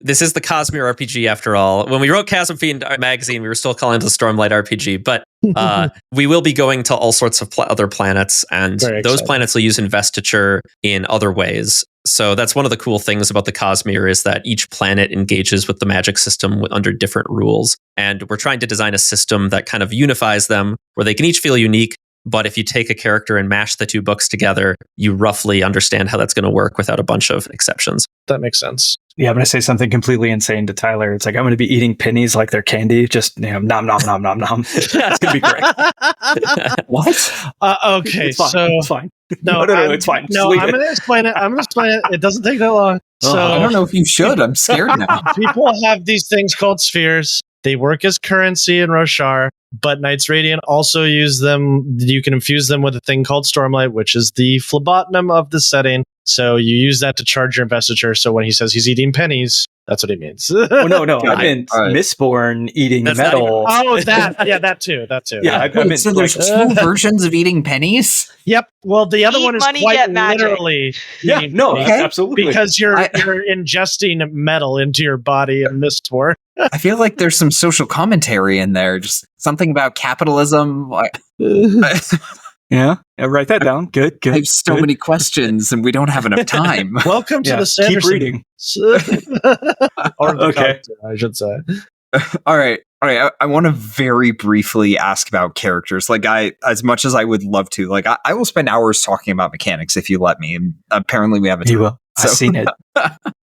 This is the Cosmere RPG after all. When we wrote Chasm Fiend magazine, we were still calling it the Stormlight RPG, but we will be going to all sorts of other planets, and those planets will use investiture in other ways. So that's one of the cool things about the Cosmere is that each planet engages with the magic system under different rules. And we're trying to design a system that kind of unifies them, where they can each feel unique. But if you take a character and mash the 2 books together, you roughly understand how that's going to work without a bunch of exceptions. That makes sense. Yeah, I'm going to say something completely insane to Tyler. It's I'm going to be eating pennies like they're candy. Just, nom, nom, nom, nom, nom. It's going to be great. What? Okay, it's fine. so... It's fine. No, it's fine. No, I'm going to explain it. It doesn't take that long. So I don't know if you should. I'm scared now. People have these things called spheres. They work as currency in Roshar, but Knights Radiant also use them. You can infuse them with a thing called Stormlight, which is the phlebotonym of the setting. So you use that to charge your investiture. So when he says he's eating pennies, that's what he means. Oh, no. I meant Mistborn eating metal. That too. Yeah, I meant so there's 2 versions of eating pennies? Yep. Well, the other one is quite literally. Yeah, no, absolutely. Because you're ingesting metal into your body in Mistborn. I feel like there's some social commentary in there. Just something about capitalism. Yeah, write that down. Good. I have so many questions, and we don't have enough time. Welcome to the Sanderson. Keep reading. Or the okay, I should say. All right. I want to very briefly ask about characters. As much as I would love to, I will spend hours talking about mechanics if you let me. And apparently, we have a time. You will. I've seen it.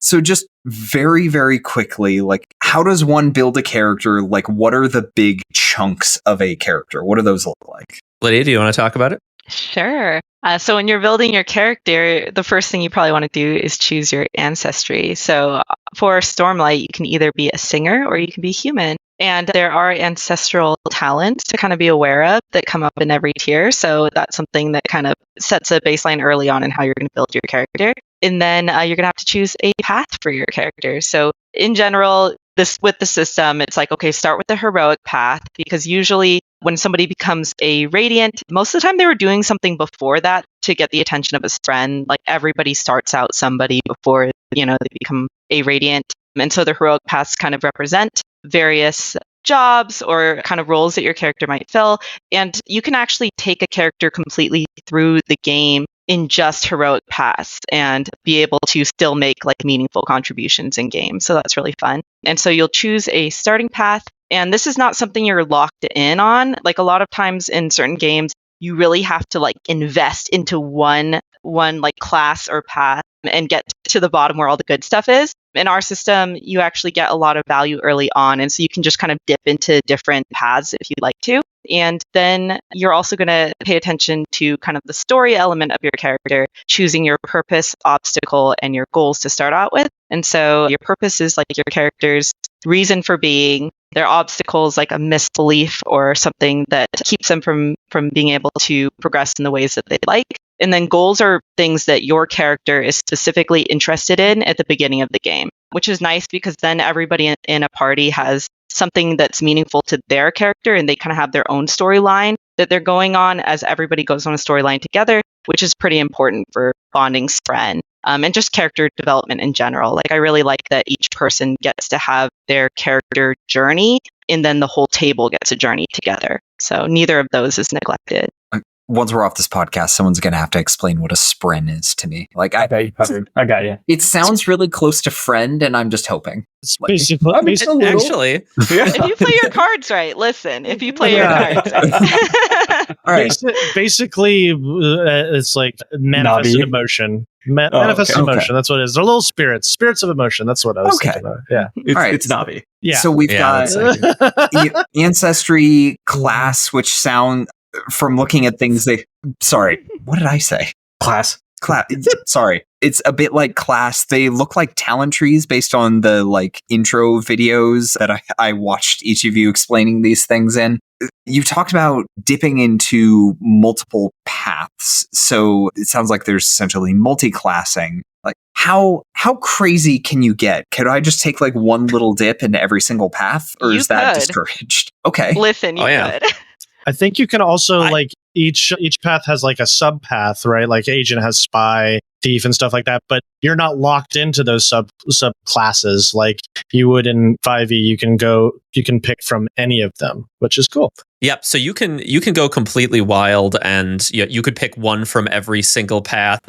So just very, very quickly, like, how does one build a character? Like, what are the big chunks of a character? What do those look like? Lydia, do you want to talk about it? Sure. So when you're building your character, the first thing you probably want to do is choose your ancestry. So for Stormlight, you can either be a singer or you can be human. And there are ancestral talents to kind of be aware of that come up in every tier. So that's something that kind of sets a baseline early on in how you're going to build your character. And then you're going to have to choose a path for your character. So in general, with the system, it's like, okay, start with the heroic path, because usually when somebody becomes a radiant, most of the time they were doing something before that to get the attention of a friend. Like everybody starts out somebody before, they become a radiant. And so the heroic paths kind of represent various jobs or kind of roles that your character might fill. And you can actually take a character completely through the game in just heroic paths and be able to still make like meaningful contributions in game. So that's really fun. And so you'll choose a starting path. And this is not something you're locked in on. Like a lot of times in certain games, you really have to like invest into one like class or path and get to the bottom where all the good stuff is. In our system, you actually get a lot of value early on. And so you can just kind of dip into different paths if you'd like to. And then you're also going to pay attention to kind of the story element of your character, choosing your purpose, obstacle, and your goals to start out with. And so your purpose is like your character's reason for being. Their obstacles like a misbelief or something that keeps them from being able to progress in the ways that they like. And then goals are things that your character is specifically interested in at the beginning of the game, which is nice because then everybody in a party has something that's meaningful to their character and they kind of have their own storyline that they're going on as everybody goes on a storyline together, which is pretty important for bonding friend and just character development in general. Like I really like that each person gets to have their character journey and then the whole table gets a journey together. So neither of those is neglected. Once we're off this podcast, someone's going to have to explain what a spren is to me. Like I got you. It sounds really close to friend, and I'm just hoping. It's basically, actually, if you play your cards right, listen. If you play your cards right, all right. Basically, it's like manifested emotion. Manifested emotion. That's what it is. They're little spirits of emotion. That's what I was thinking about. Yeah, it's Navi. Yeah. So we've got ancestry, class, which sound. From looking at things, sorry, what did I say? Class. Sorry. It's a bit like class. They look like talent trees based on the like intro videos that I watched each of you explaining these things in. You talked about dipping into multiple paths. So it sounds like there's essentially multi-classing. Like how crazy can you get? Could I just take like one little dip into every single path, or is that discouraged? Okay. Listen, you could. I think you can also like each path has like a sub path, right? Like agent has spy, thief, and stuff like that. But you're not locked into those sub classes like you would in 5e. You can pick from any of them, which is cool. Yep. So you can go completely wild, and you could pick one from every single path,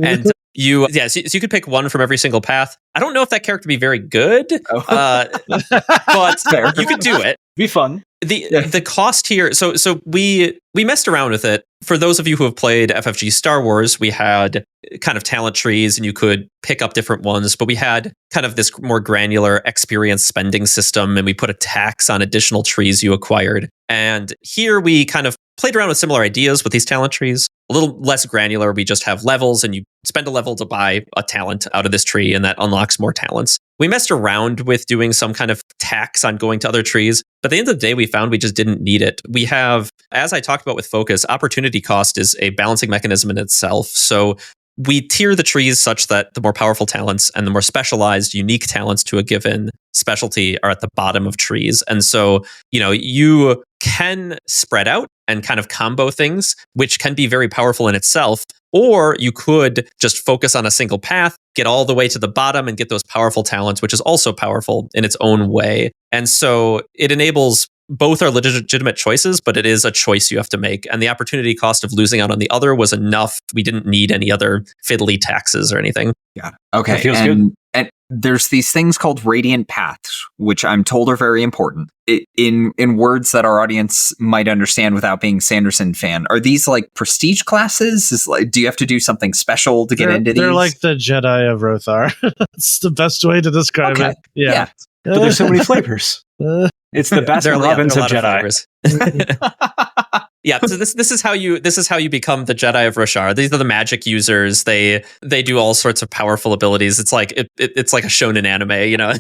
and so you could pick one from every single path. I don't know if that character would be very good, but you could do it. Be fun. The cost here, so we messed around with it. For those of you who have played FFG Star Wars, we had kind of talent trees and you could pick up different ones, but we had kind of this more granular experience spending system, and we put a tax on additional trees you acquired. And here we kind of played around with similar ideas with these talent trees. A little less granular, we just have levels and you spend a level to buy a talent out of this tree, and that unlocks more talents. We messed around with doing some kind of tax on going to other trees, but at the end of the day, we found we just didn't need it. We have, as I talked about with Focus, opportunity cost is a balancing mechanism in itself. So we tier the trees such that the more powerful talents and the more specialized, unique talents to a given specialty are at the bottom of trees. And so, you can spread out and kind of combo things, which can be very powerful in itself. Or you could just focus on a single path, get all the way to the bottom and get those powerful talents, which is also powerful in its own way. And so it enables both are legitimate choices, but it is a choice you have to make. And the opportunity cost of losing out on the other was enough. We didn't need any other fiddly taxes or anything. Yeah. Okay. That feels good. And there's these things called radiant paths, which I'm told are very important. In words that our audience might understand without being Sanderson fan. Are these like prestige classes? Do you have to do something special to get into these? They're like the Jedi of Rothar. That's the best way to describe it. Yeah. But there's so many flavors. It's the Baskin Robbins of Jedi. Yeah, so this is how you become the Jedi of Roshar. These are the magic users. They do all sorts of powerful abilities. It's like it's like a shonen anime, you know.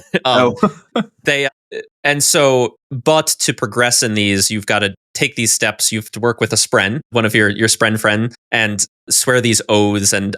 But to progress in these, you've got to take these steps. You have to work with a spren, one of your spren friend, and swear these oaths and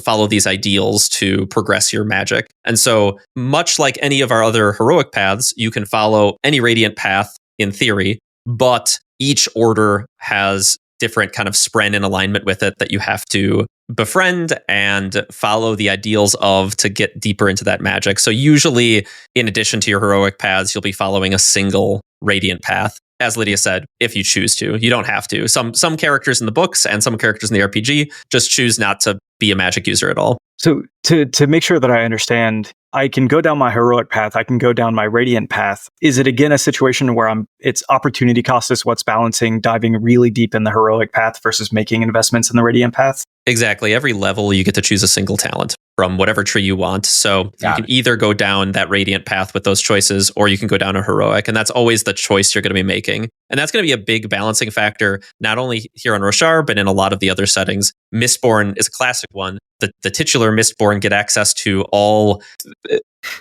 follow these ideals to progress your magic. And so, much like any of our other heroic paths, you can follow any radiant path in theory, but each order has different kind of spren in alignment with it that you have to befriend and follow the ideals of to get deeper into that magic. So usually, in addition to your heroic paths, you'll be following a single radiant path. As Lydia said, if you choose to, you don't have to. Some characters in the books and some characters in the RPG just choose not to be a magic user at all. So to make sure that I understand, I can go down my heroic path. I can go down my radiant path. Is it again a situation where it's opportunity cost is what's balancing diving really deep in the heroic path versus making investments in the radiant path? Exactly. Every level, you get to choose a single talent from whatever tree you want. So you can either go down that radiant path with those choices, or you can go down a heroic. And that's always the choice you're going to be making. And that's going to be a big balancing factor, not only here on Roshar, but in a lot of the other settings. Mistborn is a classic one. The titular Mistborn get access to all...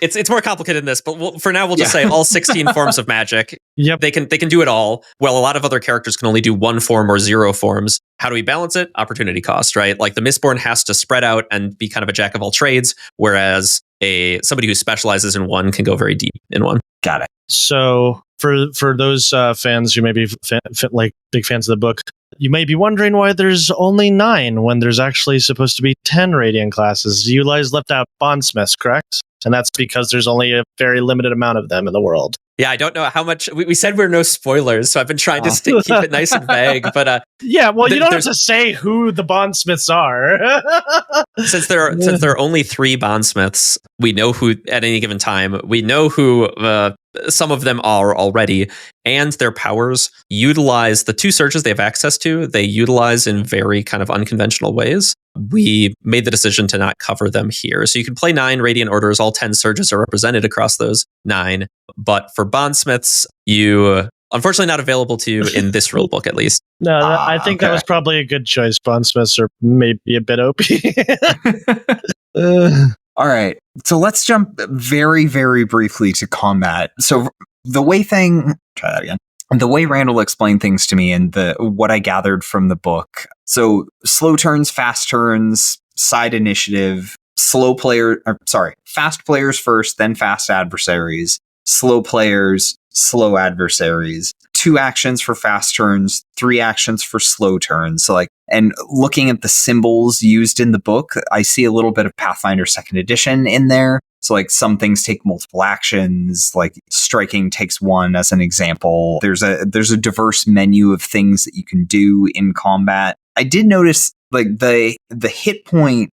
It's more complicated than this, but for now we'll just say all 16 forms of magic. Yep. They can do it all. Well, a lot of other characters can only do one form or 0 forms. How do we balance it? Opportunity cost, right? Like the Mistborn has to spread out and be kind of a jack of all trades, whereas somebody who specializes in one can go very deep in one. Got it. So for those fans who may be like big fans of the book, you may be wondering why there's only 9 when there's actually supposed to be 10 radiant classes. You guys left out bondsmiths, correct? And that's because there's only a very limited amount of them in the world. Yeah, I don't know how much... We said we're no spoilers, so I've been trying to keep it nice and vague. But yeah, well, you don't have to say who the bondsmiths are. Since there are only 3 bondsmiths, we know who at any given time. We know who some of them are already, and their powers utilize the 2 surges they have access to. They utilize in very kind of unconventional ways. We made the decision to not cover them here. So you can play 9 Radiant Orders. All 10 surges are represented across those 9. But for bondsmiths, you unfortunately not available to you in this rulebook, at least. No, I think that was probably a good choice. Bondsmiths are maybe a bit OP. All right. So let's jump very, very briefly to combat. So the way Randall explained things to me and what I gathered from the book. So slow turns, fast turns, side initiative, fast players first, then fast adversaries, slow players, slow adversaries, 2 actions for fast turns, 3 actions for slow turns. So and looking at the symbols used in the book, I see a little bit of Pathfinder 2nd edition in there. So some things take multiple actions, like striking takes 1 as an example. There's a diverse menu of things that you can do in combat. I did notice the hit point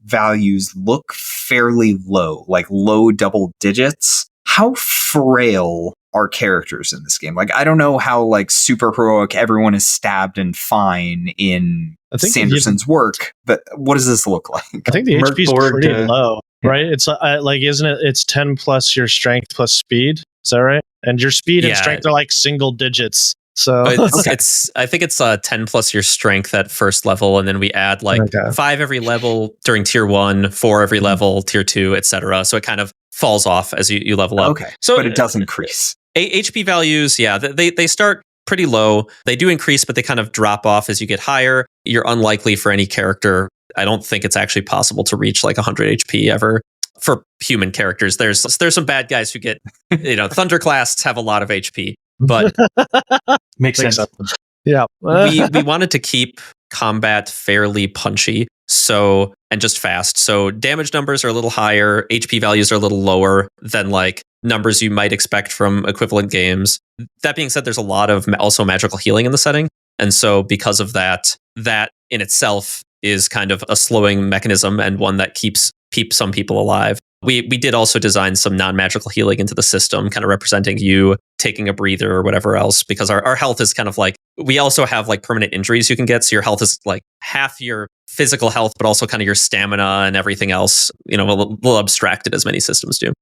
values look fairly low, like low double digits. How frail are characters in this game? I don't know how super heroic everyone is stabbed and fine in Sanderson's work, but what does this look like? I think the HP is pretty low, right? It's isn't it? It's 10 plus your strength plus speed. Is that right? And your speed and strength are single digits. So I think it's 10 plus your strength at first level, and then we add 5 every level during tier 1, 4 every level, tier 2, etc. So it kind of falls off as you level up. Okay, so but it does increase. HP values, they start pretty low. They do increase, but they kind of drop off as you get higher. You're unlikely for any character. I don't think it's actually possible to reach 100 HP ever. For human characters, there's some bad guys who get, Thunderclasts have a lot of HP, but makes sense. Yeah, we wanted to keep combat fairly punchy, and just fast. So damage numbers are a little higher, HP values are a little lower than numbers you might expect from equivalent games. That being said, there's a lot of also magical healing in the setting, and so because of that in itself is kind of a slowing mechanism and one that keeps some people alive. We did also design some non-magical healing into the system, kind of representing you taking a breather or whatever else, because our health is kind of like, we also have like permanent injuries you can get. So your health is like half your physical health, but also kind of your stamina and everything else, we'll abstract it as many systems do.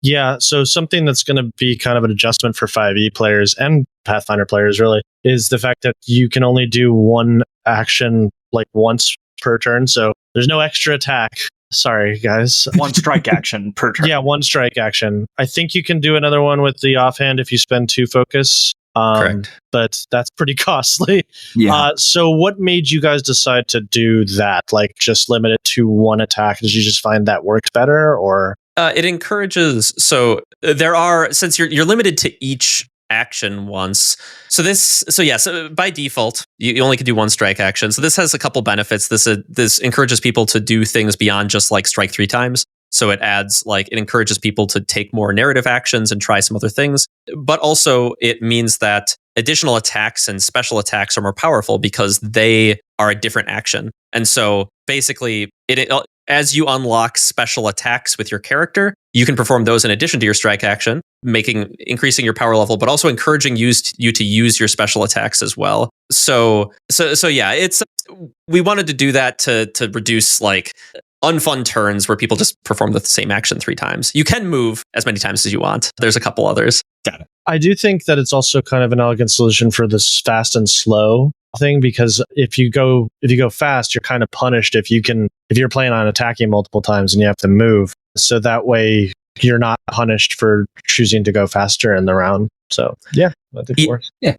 Yeah, so something that's going to be kind of an adjustment for 5e players and Pathfinder players really is the fact that you can only do one action like once per turn. So there's no extra attack. Sorry, guys. One strike action per turn. Yeah, one strike action. I think you can do another one with the offhand if you spend 2 focus. Correct. But that's pretty costly. Yeah. So what made you guys decide to do that? Like just limit it to one attack? Did you just find that works better, or? It encourages. So since you're limited to each action once. So by default, you only can do one strike action. So this has a couple benefits. This encourages people to do things beyond just like strike 3 times. So it encourages people to take more narrative actions and try some other things. But also it means that additional attacks and special attacks are more powerful because they are a different action. And so basically as you unlock special attacks with your character, you can perform those in addition to your strike action, increasing your power level, but also encouraging you to use your special attacks as well. So yeah, we wanted to do that to reduce like unfun turns where people just perform the same action 3 times. You can move as many times as you want. There's a couple others. Got it. I do think that it's also kind of an elegant solution for this fast and slow thing, because if you go fast, you're kind of punished if you're planning on attacking multiple times and you have to move. So that way you're not punished for choosing to go faster in the round. So yeah, I think it works. Yeah,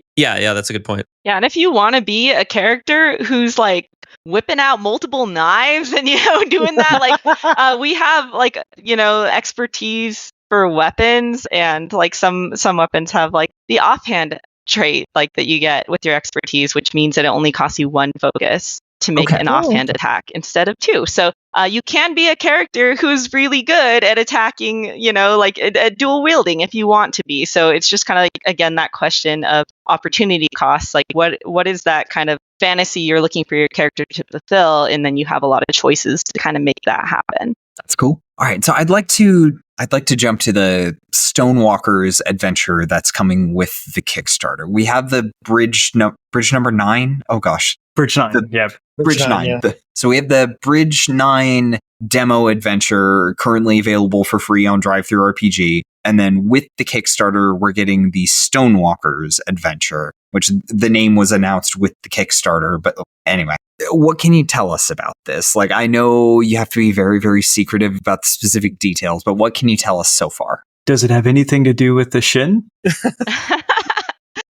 that's a good point. Yeah, and if you want to be a character who's like whipping out multiple knives and doing that, like we have like expertise for weapons, and like some weapons have like the offhand trait like that you get with your expertise, which means that it only costs you 1 focus to make an offhand attack instead of 2. So you can be a character who's really good at attacking, like at dual wielding if you want to be. So it's just kind of like, again, that question of opportunity costs. Like what is that kind of fantasy you're looking for your character to fulfill? And then you have a lot of choices to kind of make that happen. That's cool. All right. So I'd like to jump to the Stonewalkers adventure that's coming with the Kickstarter. We have the bridge number 9. Oh gosh. Bridge 9. Bridge 9. Yeah. So we have the Bridge 9 demo adventure currently available for free on DriveThruRPG. And then with the Kickstarter, we're getting the Stonewalkers adventure, which the name was announced with the Kickstarter. But anyway, what can you tell us about this? Like, I know you have to be very, very secretive about the specific details, but what can you tell us so far? Does it have anything to do with the Shin?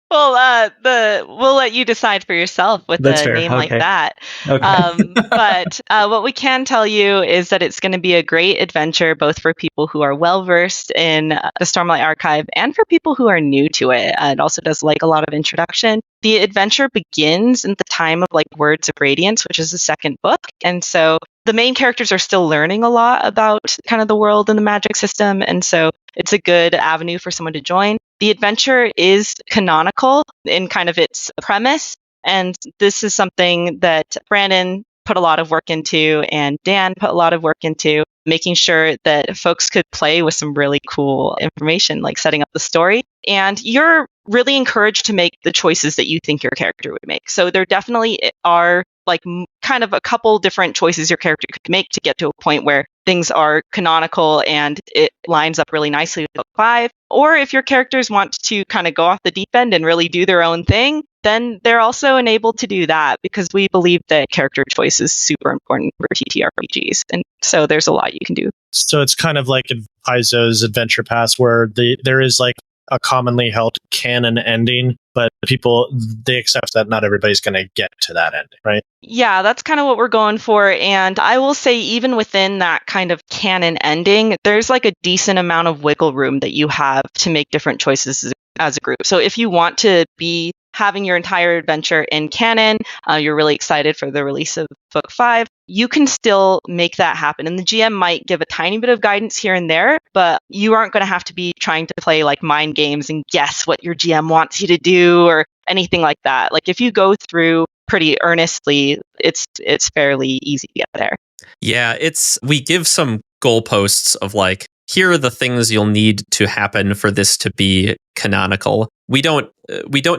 Well, we'll let you decide for yourself with That's a fair. name like that. Okay. But what we can tell you is that it's going to be a great adventure, both for people who are well versed in the Stormlight Archive and for people who are new to it. It also does like a lot of introduction. The adventure begins in the time of like Words of Radiance, which is the second book, and so the main characters are still learning a lot about kind of the world and the magic system, and so it's a good avenue for someone to join. The adventure is canonical in kind of its premise, and this is something that Brandon put a lot of work into and Dan put a lot of work into, making sure that folks could play with some really cool information, like setting up the story. And you're really encouraged to make the choices that you think your character would make. So there definitely are like kind of a couple different choices your character could make to get to a point where things are canonical and it lines up really nicely with book 5. Or if your characters want to kind of go off the deep end and really do their own thing, then they're also enabled to do that, because we believe that character choice is super important for TTRPGs. And so there's a lot you can do. So it's kind of like in Paizo's Adventure Pass, where there is like a commonly held canon ending, but they accept that not everybody's going to get to that ending, right? Yeah, that's kind of what we're going for. And I will say, even within that kind of canon ending, there's like a decent amount of wiggle room that you have to make different choices as a group. So if you want to be having your entire adventure in canon, you're really excited for the release of book 5, you can still make that happen. And the GM might give a tiny bit of guidance here and there, but you aren't going to have to be trying to play like mind games and guess what your GM wants you to do or anything like that. Like if you go through pretty earnestly, it's fairly easy to get there. Yeah, we give some goalposts of like, here are the things you'll need to happen for this to be canonical. We don't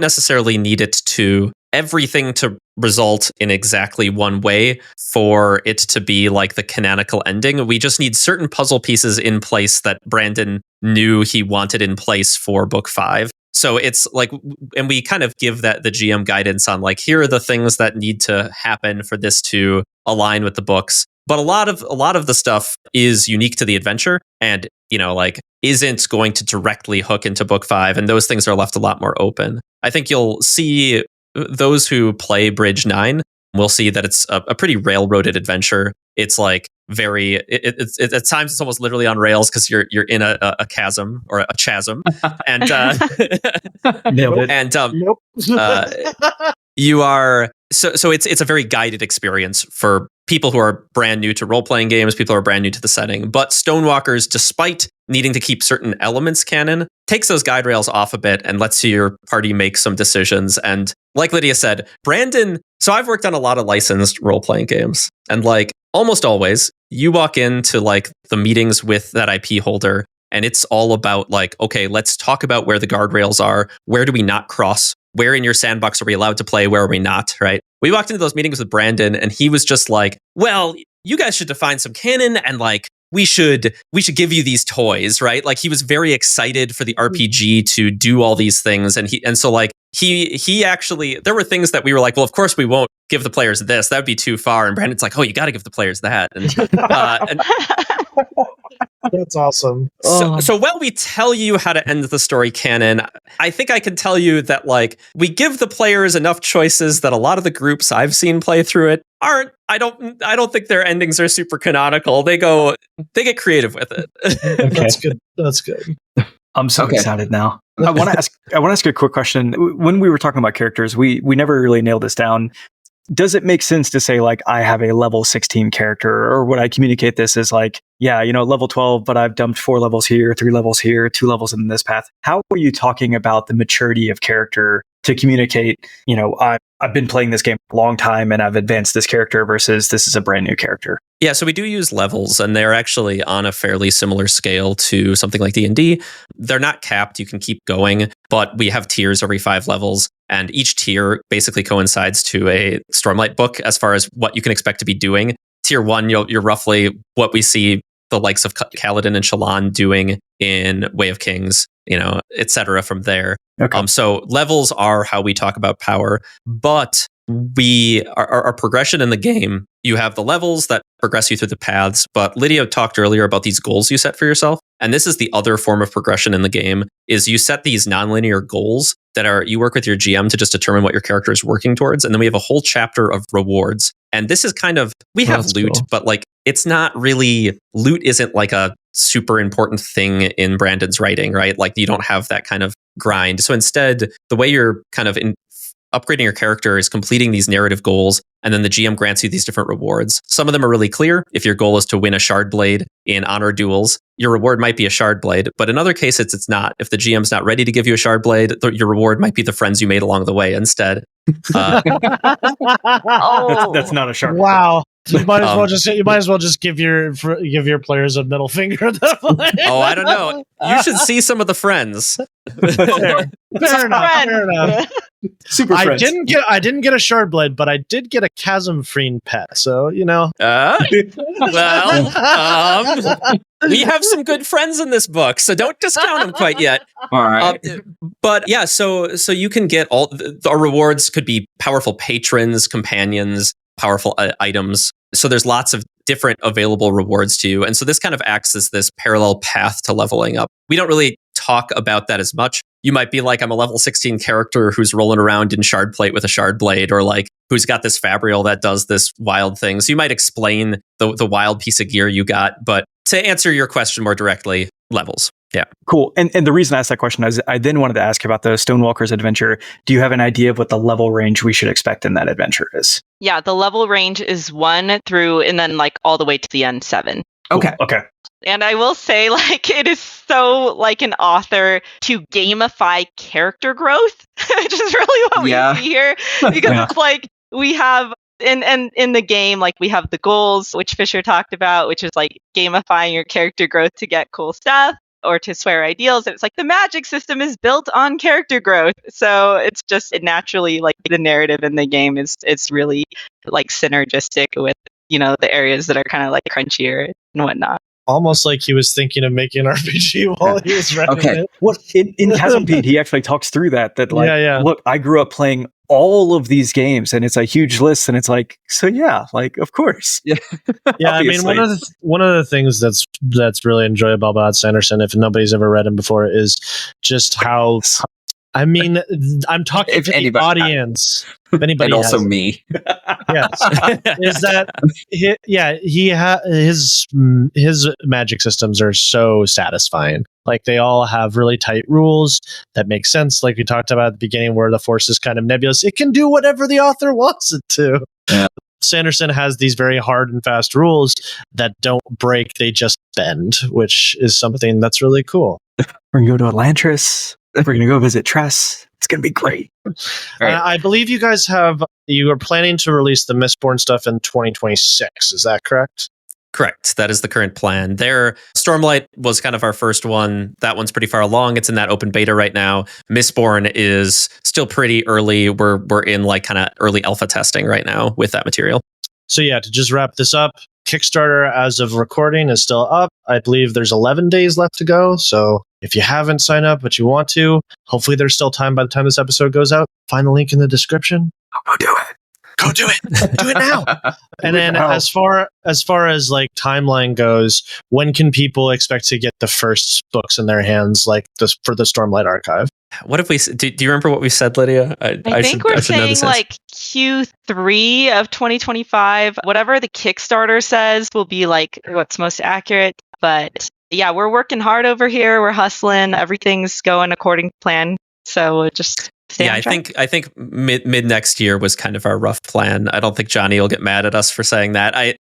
necessarily need it to everything to result in exactly one way for it to be like the canonical ending. We just need certain puzzle pieces in place that Brandon knew he wanted in place for book 5. So it's like, and we kind of give that the GM guidance on like, here are the things that need to happen for this to align with the books. But a lot of the stuff is unique to the adventure and, like isn't going to directly hook into book 5. And those things are left a lot more open. I think you'll see those who play Bridge 9 will see that it's a pretty railroaded adventure. It's like very, it's at times it's almost literally on rails because you're in a chasm or a chasm. And, nailed it. And, Nope. you are, so it's a very guided experience for people who are brand new to role-playing games, people who are brand new to the setting. But Stonewalkers, despite needing to keep certain elements canon, takes those guide rails off a bit and lets your party make some decisions. And like Lydia said, Brandon, so I've worked on a lot of licensed role-playing games. And like almost always, you walk into like the meetings with that IP holder and it's all about like, okay, let's talk about where the guardrails are. Where do we not cross? Where in your sandbox are we allowed to play? Where are we not? Right? We walked into those meetings with Brandon and he was just like, well, you guys should define some canon and like, we should give you these toys, right? Like he was very excited for the RPG to do all these things. And so like he actually, there were things that we were like, well, of course we won't give the players this. That would be too far. And Brandon's like, oh, you got to give the players that. And That's awesome. So while we tell you how to end the story canon, I think I can tell you that like we give the players enough choices that a lot of the groups I've seen play through it aren't. I don't think their endings are super canonical. They get creative with it. Okay. That's good. I'm so excited now. I want to ask you a quick question. When we were talking about characters, we never really nailed this down. Does it make sense to say like I have a level 16 character, or would I communicate this as like, yeah, level 12, but I've dumped 4 levels here, 3 levels here, 2 levels in this path? How are you talking about the maturity of character to communicate, I've been playing this game for a long time and I've advanced this character versus this is a brand new character? Yeah, so we do use levels, and they're actually on a fairly similar scale to something like D&D. They're not capped, you can keep going, but we have tiers every 5 levels, and each tier basically coincides to a Stormlight book as far as what you can expect to be doing. Tier 1, you're roughly what we see the likes of Kaladin and Shallan doing in Way of Kings, etc. from there. Okay. So levels are how we talk about power, but our progression in the game, you have the levels that progress you through the paths, but Lydia talked earlier about these goals you set for yourself. And this is the other form of progression in the game, is you set these nonlinear goals that are, you work with your GM to just determine what your character is working towards. And then we have a whole chapter of rewards. And this is kind of, we have loot, cool. But like, it's not really, loot isn't like a super important thing in Brandon's writing, right? Like you don't have that kind of grind. So instead, the way you're kind of upgrading your character is completing these narrative goals, and then the GM grants you these different rewards. Some of them are really clear. If your goal is to win a shard blade in honor duels, your reward might be a shard blade, but in other cases, it's not. If the GM's not ready to give you a shard blade, your reward might be the friends you made along the way instead. That's not a shard blade. Wow. You might as well just give your players a middle finger at that point. Oh, I don't know. You should see some of the friends. Fair enough. Super friends. I didn't get a shard blade, but I did get a chasm fiend pet. So we have some good friends in this book, so don't discount them quite yet. All right. But yeah, so you can get all our rewards could be powerful patrons, companions, powerful items. So there's lots of different available rewards to you. And so this kind of acts as this parallel path to leveling up. We don't really talk about that as much. You might be like, I'm a level 16 character who's rolling around in shard plate with a shard blade, or like who's got this fabrial that does this wild thing. So you might explain the wild piece of gear you got. But to answer your question more directly, levels. Yeah. Cool. And the reason I asked that question is I then wanted to ask about the Stonewalkers adventure. Do you have an idea of what the level range we should expect in that adventure is? Yeah, the level range is 1 through, and then like all the way to the end 7. Okay. Okay. And I will say, like, it is so like an author to gamify character growth, which is really what we see here. Because it's like we have And in the game, like we have the goals, which Fischer talked about, which is like gamifying your character growth to get cool stuff or to swear ideals. It's like the magic system is built on character growth. So it's just naturally like the narrative in the game it's really like synergistic with, the areas that are kind of like crunchier and whatnot. Almost like he was thinking of making an RPG while he was writing it. Well, in Chasmpeed, he actually talks through that like, look, I grew up playing all of these games and it's a huge list, and it's like, so yeah, like, of course. Yeah. I mean, one of the things that's really enjoyable about Sanderson, if nobody's ever read him before, is just how, I mean, I'm talking to the audience. If anybody and also has, me. Yes, is that his magic systems are so satisfying. Like they all have really tight rules that make sense. Like we talked about at the beginning, where the force is kind of nebulous. It can do whatever the author wants it to. Yeah. Sanderson has these very hard and fast rules that don't break; they just bend, which is something that's really cool. We're gonna go to Elantris. We're gonna go visit Tress. It's gonna be great. Right. I believe you guys you are planning to release the Mistborn stuff in 2026. Is that correct? Correct. That is the current plan. Stormlight was kind of our first one. That one's pretty far along. It's in that open beta right now. Mistborn is still pretty early. We're in like kind of early alpha testing right now with that material. So yeah, to just wrap this up, Kickstarter as of recording is still up. I believe there's 11 days left to go. So if you haven't signed up, but you want to, hopefully there's still time by the time this episode goes out. Find the link in the description. Go do it. Go do it. Do it now. And then as far as like timeline goes, when can people expect to get the first books in their hands, like this for the Stormlight Archive? What if do you remember what we said, Lydia? I think we're saying like Q3 of 2025. Whatever the Kickstarter says will be like what's most accurate. But yeah, we're working hard over here. We're hustling. Everything's going according to plan. So just I think mid next year was kind of our rough plan. I don't think Johnny will get mad at us for saying that.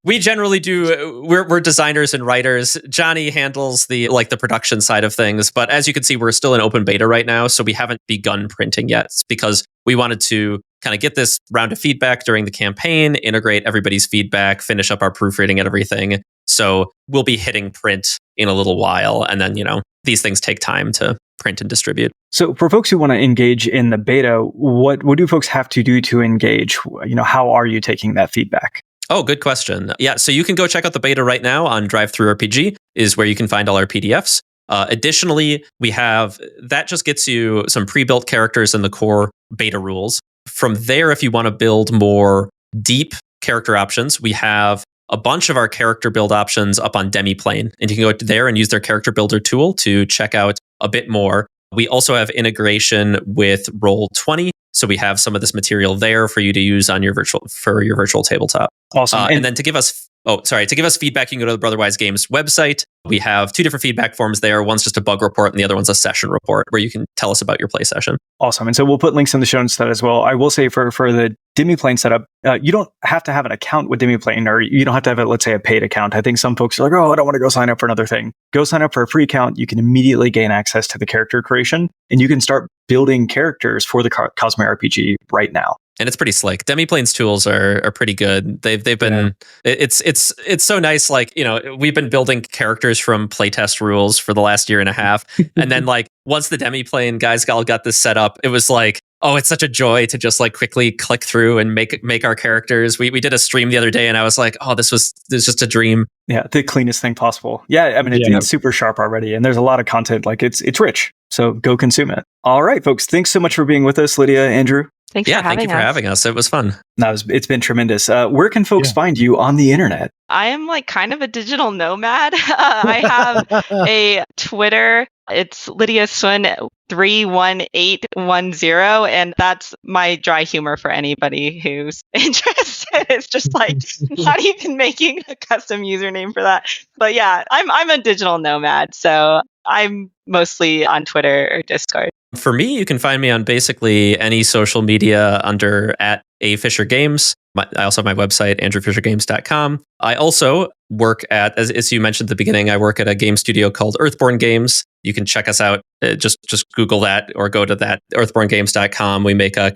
We generally do. We're designers and writers. Johnny handles the production side of things, but as you can see, we're still in open beta right now, so we haven't begun printing yet. It's because we wanted to kind of get this round of feedback during the campaign, integrate everybody's feedback, finish up our proofreading and everything. So we'll be hitting print in a little while, and then these things take time to print and distribute. So for folks who want to engage in the beta, what do folks have to do to engage? How are you taking that feedback? Oh, good question. Yeah, so you can go check out the beta right now on DriveThruRPG is where you can find all our PDFs. Additionally, we have that just gets you some pre-built characters in the core beta rules. From there, if you want to build more deep character options, we have a bunch of our character build options up on Demiplane, and you can go there and use their character builder tool to check out a bit more. We also have integration with Roll20, so we have some of this material there for you to use on your virtual tabletop. Awesome. And then to give us feedback, you can go to the Brotherwise Games website. We have two different feedback forms there. One's just a bug report, and the other one's a session report where you can tell us about your play session. Awesome. And so we'll put links in the show notes to that as well. I will say for the Demiplane setup, you don't have to have an account with Demiplane, or you don't have to have, let's say, a paid account. I think some folks are like, oh, I don't want to go sign up for another thing. Go sign up for a free account. You can immediately gain access to the character creation, and you can start building characters for the Cosmere RPG right now. And it's pretty slick. Demiplane's tools are pretty good. They've been it's so nice. Like, we've been building characters from playtest rules for the last year and a half, and then like once the Demiplane guys all got this set up, it was like, oh, it's such a joy to just like quickly click through and make our characters. We did a stream the other day, and I was like, oh, this was just a dream. Yeah, the cleanest thing possible. Yeah, I mean, it's super sharp already, and there's a lot of content. Like it's rich. So go consume it. All right, folks. Thanks so much for being with us, Lydia, Andrew. Thank you for having us. It was fun. No, it's been tremendous. Where can folks find you on the internet? I am like kind of a digital nomad. I have a Twitter. It's Lydia Suen 31810, and that's my dry humor for anybody who's interested. It's just like not even making a custom username for that. But yeah, I'm a digital nomad, so I'm mostly on Twitter or Discord. For me, you can find me on basically any social media under @AFischerGames. I also have my website, andrewfischergames.com. I also work at, as you mentioned at the beginning, I work at a game studio called Earthborn Games. You can check us out. Just Google that or go to that earthborngames.com. We make a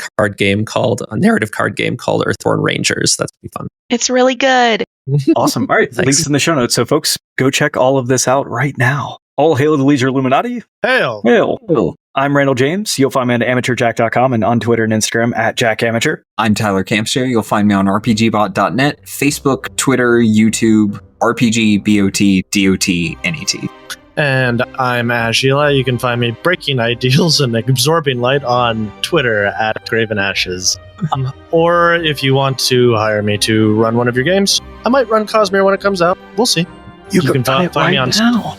narrative card game called Earthborn Rangers. That's pretty fun. It's really good. Awesome. All right. Links in the show notes. So folks, go check all of this out right now. All hail the Leisure Illuminati. Hail. Hail. I'm Randall James. You'll find me on amateurjack.com and on Twitter and Instagram @JackAmateur. I'm Tyler Campster. You'll find me on RPGBOT.net, Facebook, Twitter, YouTube, RPGBOT.net. And I'm Ash Eli. You can find me breaking ideals and absorbing light on Twitter @GravenAshes. Or if you want to hire me to run one of your games, I might run Cosmere when it comes out. We'll see. You can find me on now.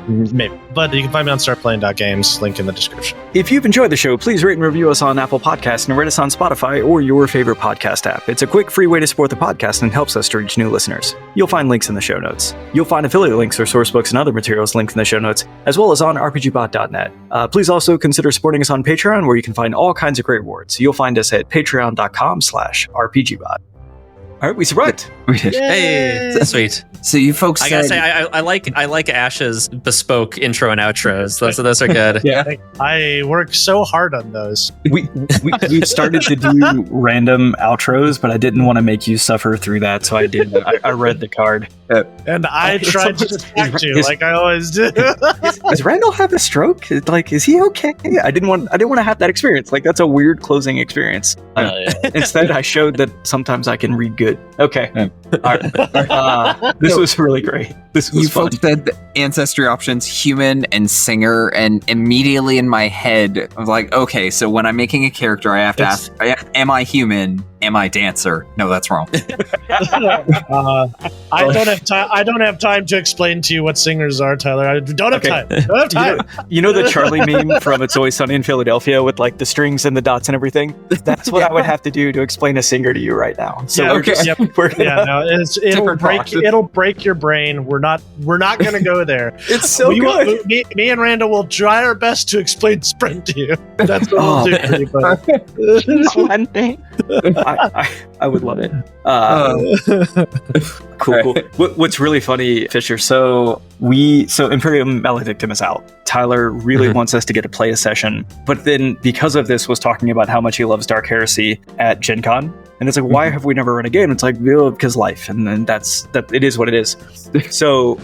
Maybe. But you can find me on startplaying.games, link in the description. If you've enjoyed the show, please rate and review us on Apple Podcasts and rate us on Spotify or your favorite podcast app. It's a quick, free way to support the podcast and helps us to reach new listeners. You'll find links in the show notes. You'll find affiliate links for source books and other materials linked in the show notes, as well as on RPGBOT.net. Please also consider supporting us on Patreon, where you can find all kinds of great rewards. You'll find us at patreon.com/RPGBOT. All right, we survived. We did. Hey, that's sweet. So you folks I gotta say, I like Ash's bespoke intro and outros. Those are good. Yeah, I work so hard on those. We started to do random outros, but I didn't want to make you suffer through that, so I did. I read the card. And I tried to distract you, like I always do. Does Randall have a stroke? Like, is he okay? I didn't want to have that experience. Like, that's a weird closing experience. Instead, I showed that sometimes I can read good. Okay. All right. This was really great. This was fun. Folks said ancestry options, human and singer, and immediately in my head, I was like, okay, so when I'm making a character, I have to ask, am I human? Am I dancer? No, that's wrong. I don't have time to explain to you what singers are, Tyler. I don't have time. You know the Charlie meme from It's Always Sunny in Philadelphia with like the strings and the dots and everything? That's what I would have to do to explain a singer to you right now. So it'll break your brain. We're not going to go there. It's so good. Me and Randall will try our best to explain Spring to you. That's what we'll do for you, buddy. One thing. I would love it. Cool. What's really funny, Fisher, so Imperium Maledictum is out. Tyler really wants us to get to play a session, but then because of this was talking about how much he loves Dark Heresy at Gen Con. And it's like, why have we never run a game? It's like, because life. And then that it is what it is. So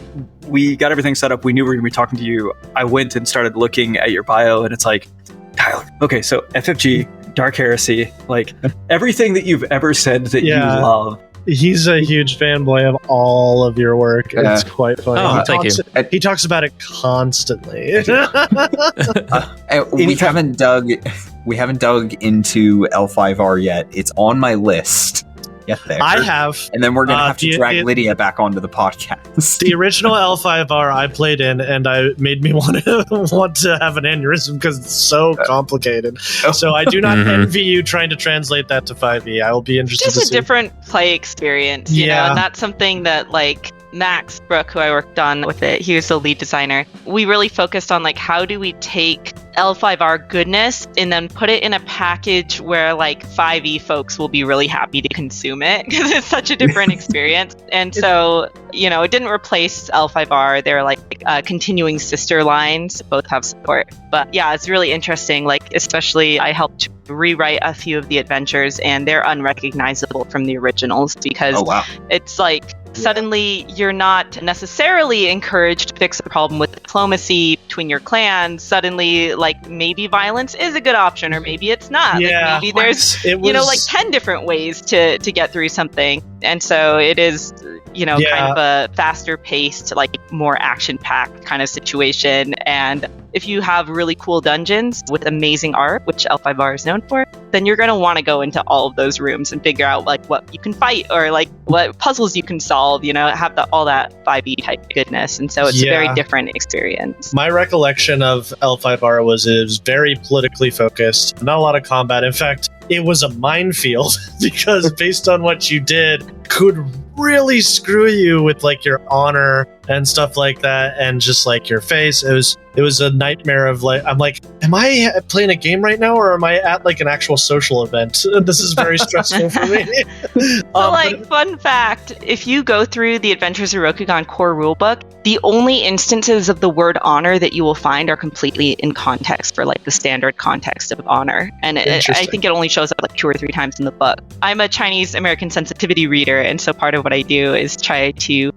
we got everything set up. We knew we were going to be talking to you. I went and started looking at your bio, and it's like, Tyler, okay, so FFG, Dark Heresy, like everything that you've ever said that you love. He's a huge fanboy of all of your work. It's quite funny. Oh, thank you. He talks about it constantly. We haven't dug into L5R yet. It's on my list. Get there. I have. And then we're going to have to drag Lydia back onto the podcast. The original L5R I played in, and I made me want to have an aneurysm because it's so complicated. So I do not envy you trying to translate that to 5e. I will be interested to see. Just a different play experience, you know, and that's something that, like, Max Brook, who I worked on with it, he was the lead designer. We really focused on, like, how do we take L5R goodness and then put it in a package where, like, 5e folks will be really happy to consume it because it's such a different experience. And so, you know, it didn't replace L5R. They're like continuing sister lines. Both have support. But yeah, it's really interesting. Like, especially I helped rewrite a few of the adventures, and they're unrecognizable from the originals because it's like, suddenly you're not necessarily encouraged to fix a problem with diplomacy between your clans. Suddenly, like, maybe violence is a good option, or maybe it's not. Yeah, like, maybe there's, you know, like 10 different ways to get through something. And so it is, you know, kind of a faster paced, like more action packed kind of situation. And if you have really cool dungeons with amazing art, which L5R is known for, then you're going to want to go into all of those rooms and figure out like what you can fight or like what puzzles you can solve, you know, have all that 5e type goodness. And so it's a very different experience. My recollection of L5R was it was very politically focused, not a lot of combat. In fact, it was a minefield because based on what you did, could really screw you with like your honor and stuff like that, and just like your face. It was a nightmare of like, I'm like, am I playing a game right now, or am I at like an actual social event? This is very stressful for me. So, like, fun fact, if you go through the Adventures of Rokugan core rulebook, the only instances of the word honor that you will find are completely in context for like the standard context of honor. And I think it only shows up like 2 or 3 times in the book. I'm a Chinese American sensitivity reader, and so part of what I do is try to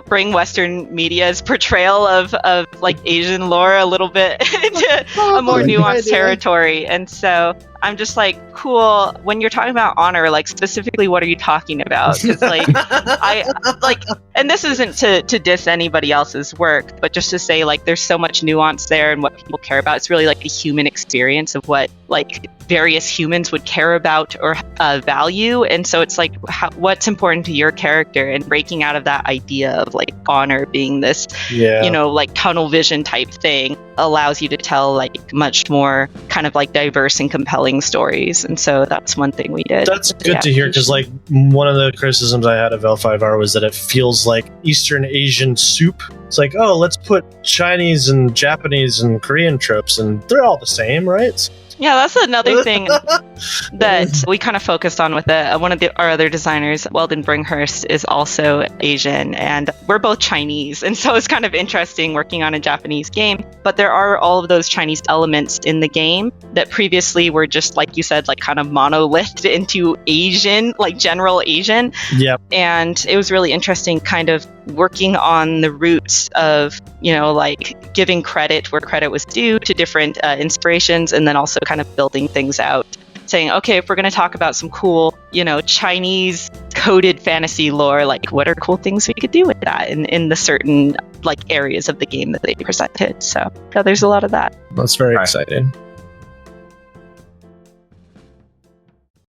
bring Western media's portrayal of like Asian lore a little bit into a more nuanced territory. And so I'm just like, cool, when you're talking about honor, like specifically what are you talking about? Because like and this isn't to diss anybody else's work, but just to say like there's so much nuance there and what people care about. It's really like the human experience of what like various humans would care about or value. And so it's like what's important to your character, and breaking out of that idea of like honor being this like tunnel vision type thing allows you to tell like much more kind of like diverse and compelling stories. And so that's one thing we did. That's good to hear, because like one of the criticisms I had of L5R was that it feels like Eastern Asian soup. It's like, oh, let's put Chinese and Japanese and Korean tropes, and they're all the same, right? Yeah, that's another thing that we kind of focused on with it. One of our other designers, Weldon Bringhurst, is also Asian, and we're both Chinese. And so it's kind of interesting working on a Japanese game. But there are all of those Chinese elements in the game that previously were just, like you said, like kind of monolithed into Asian, like general Asian. Yep. And it was really interesting kind of working on the roots of, like giving credit where credit was due to different inspirations, and then also kind of building things out, saying, okay, if we're going to talk about some cool, Chinese coded fantasy lore, like what are cool things we could do with that in the certain like areas of the game that they presented. So there's a lot of that. That's very exciting.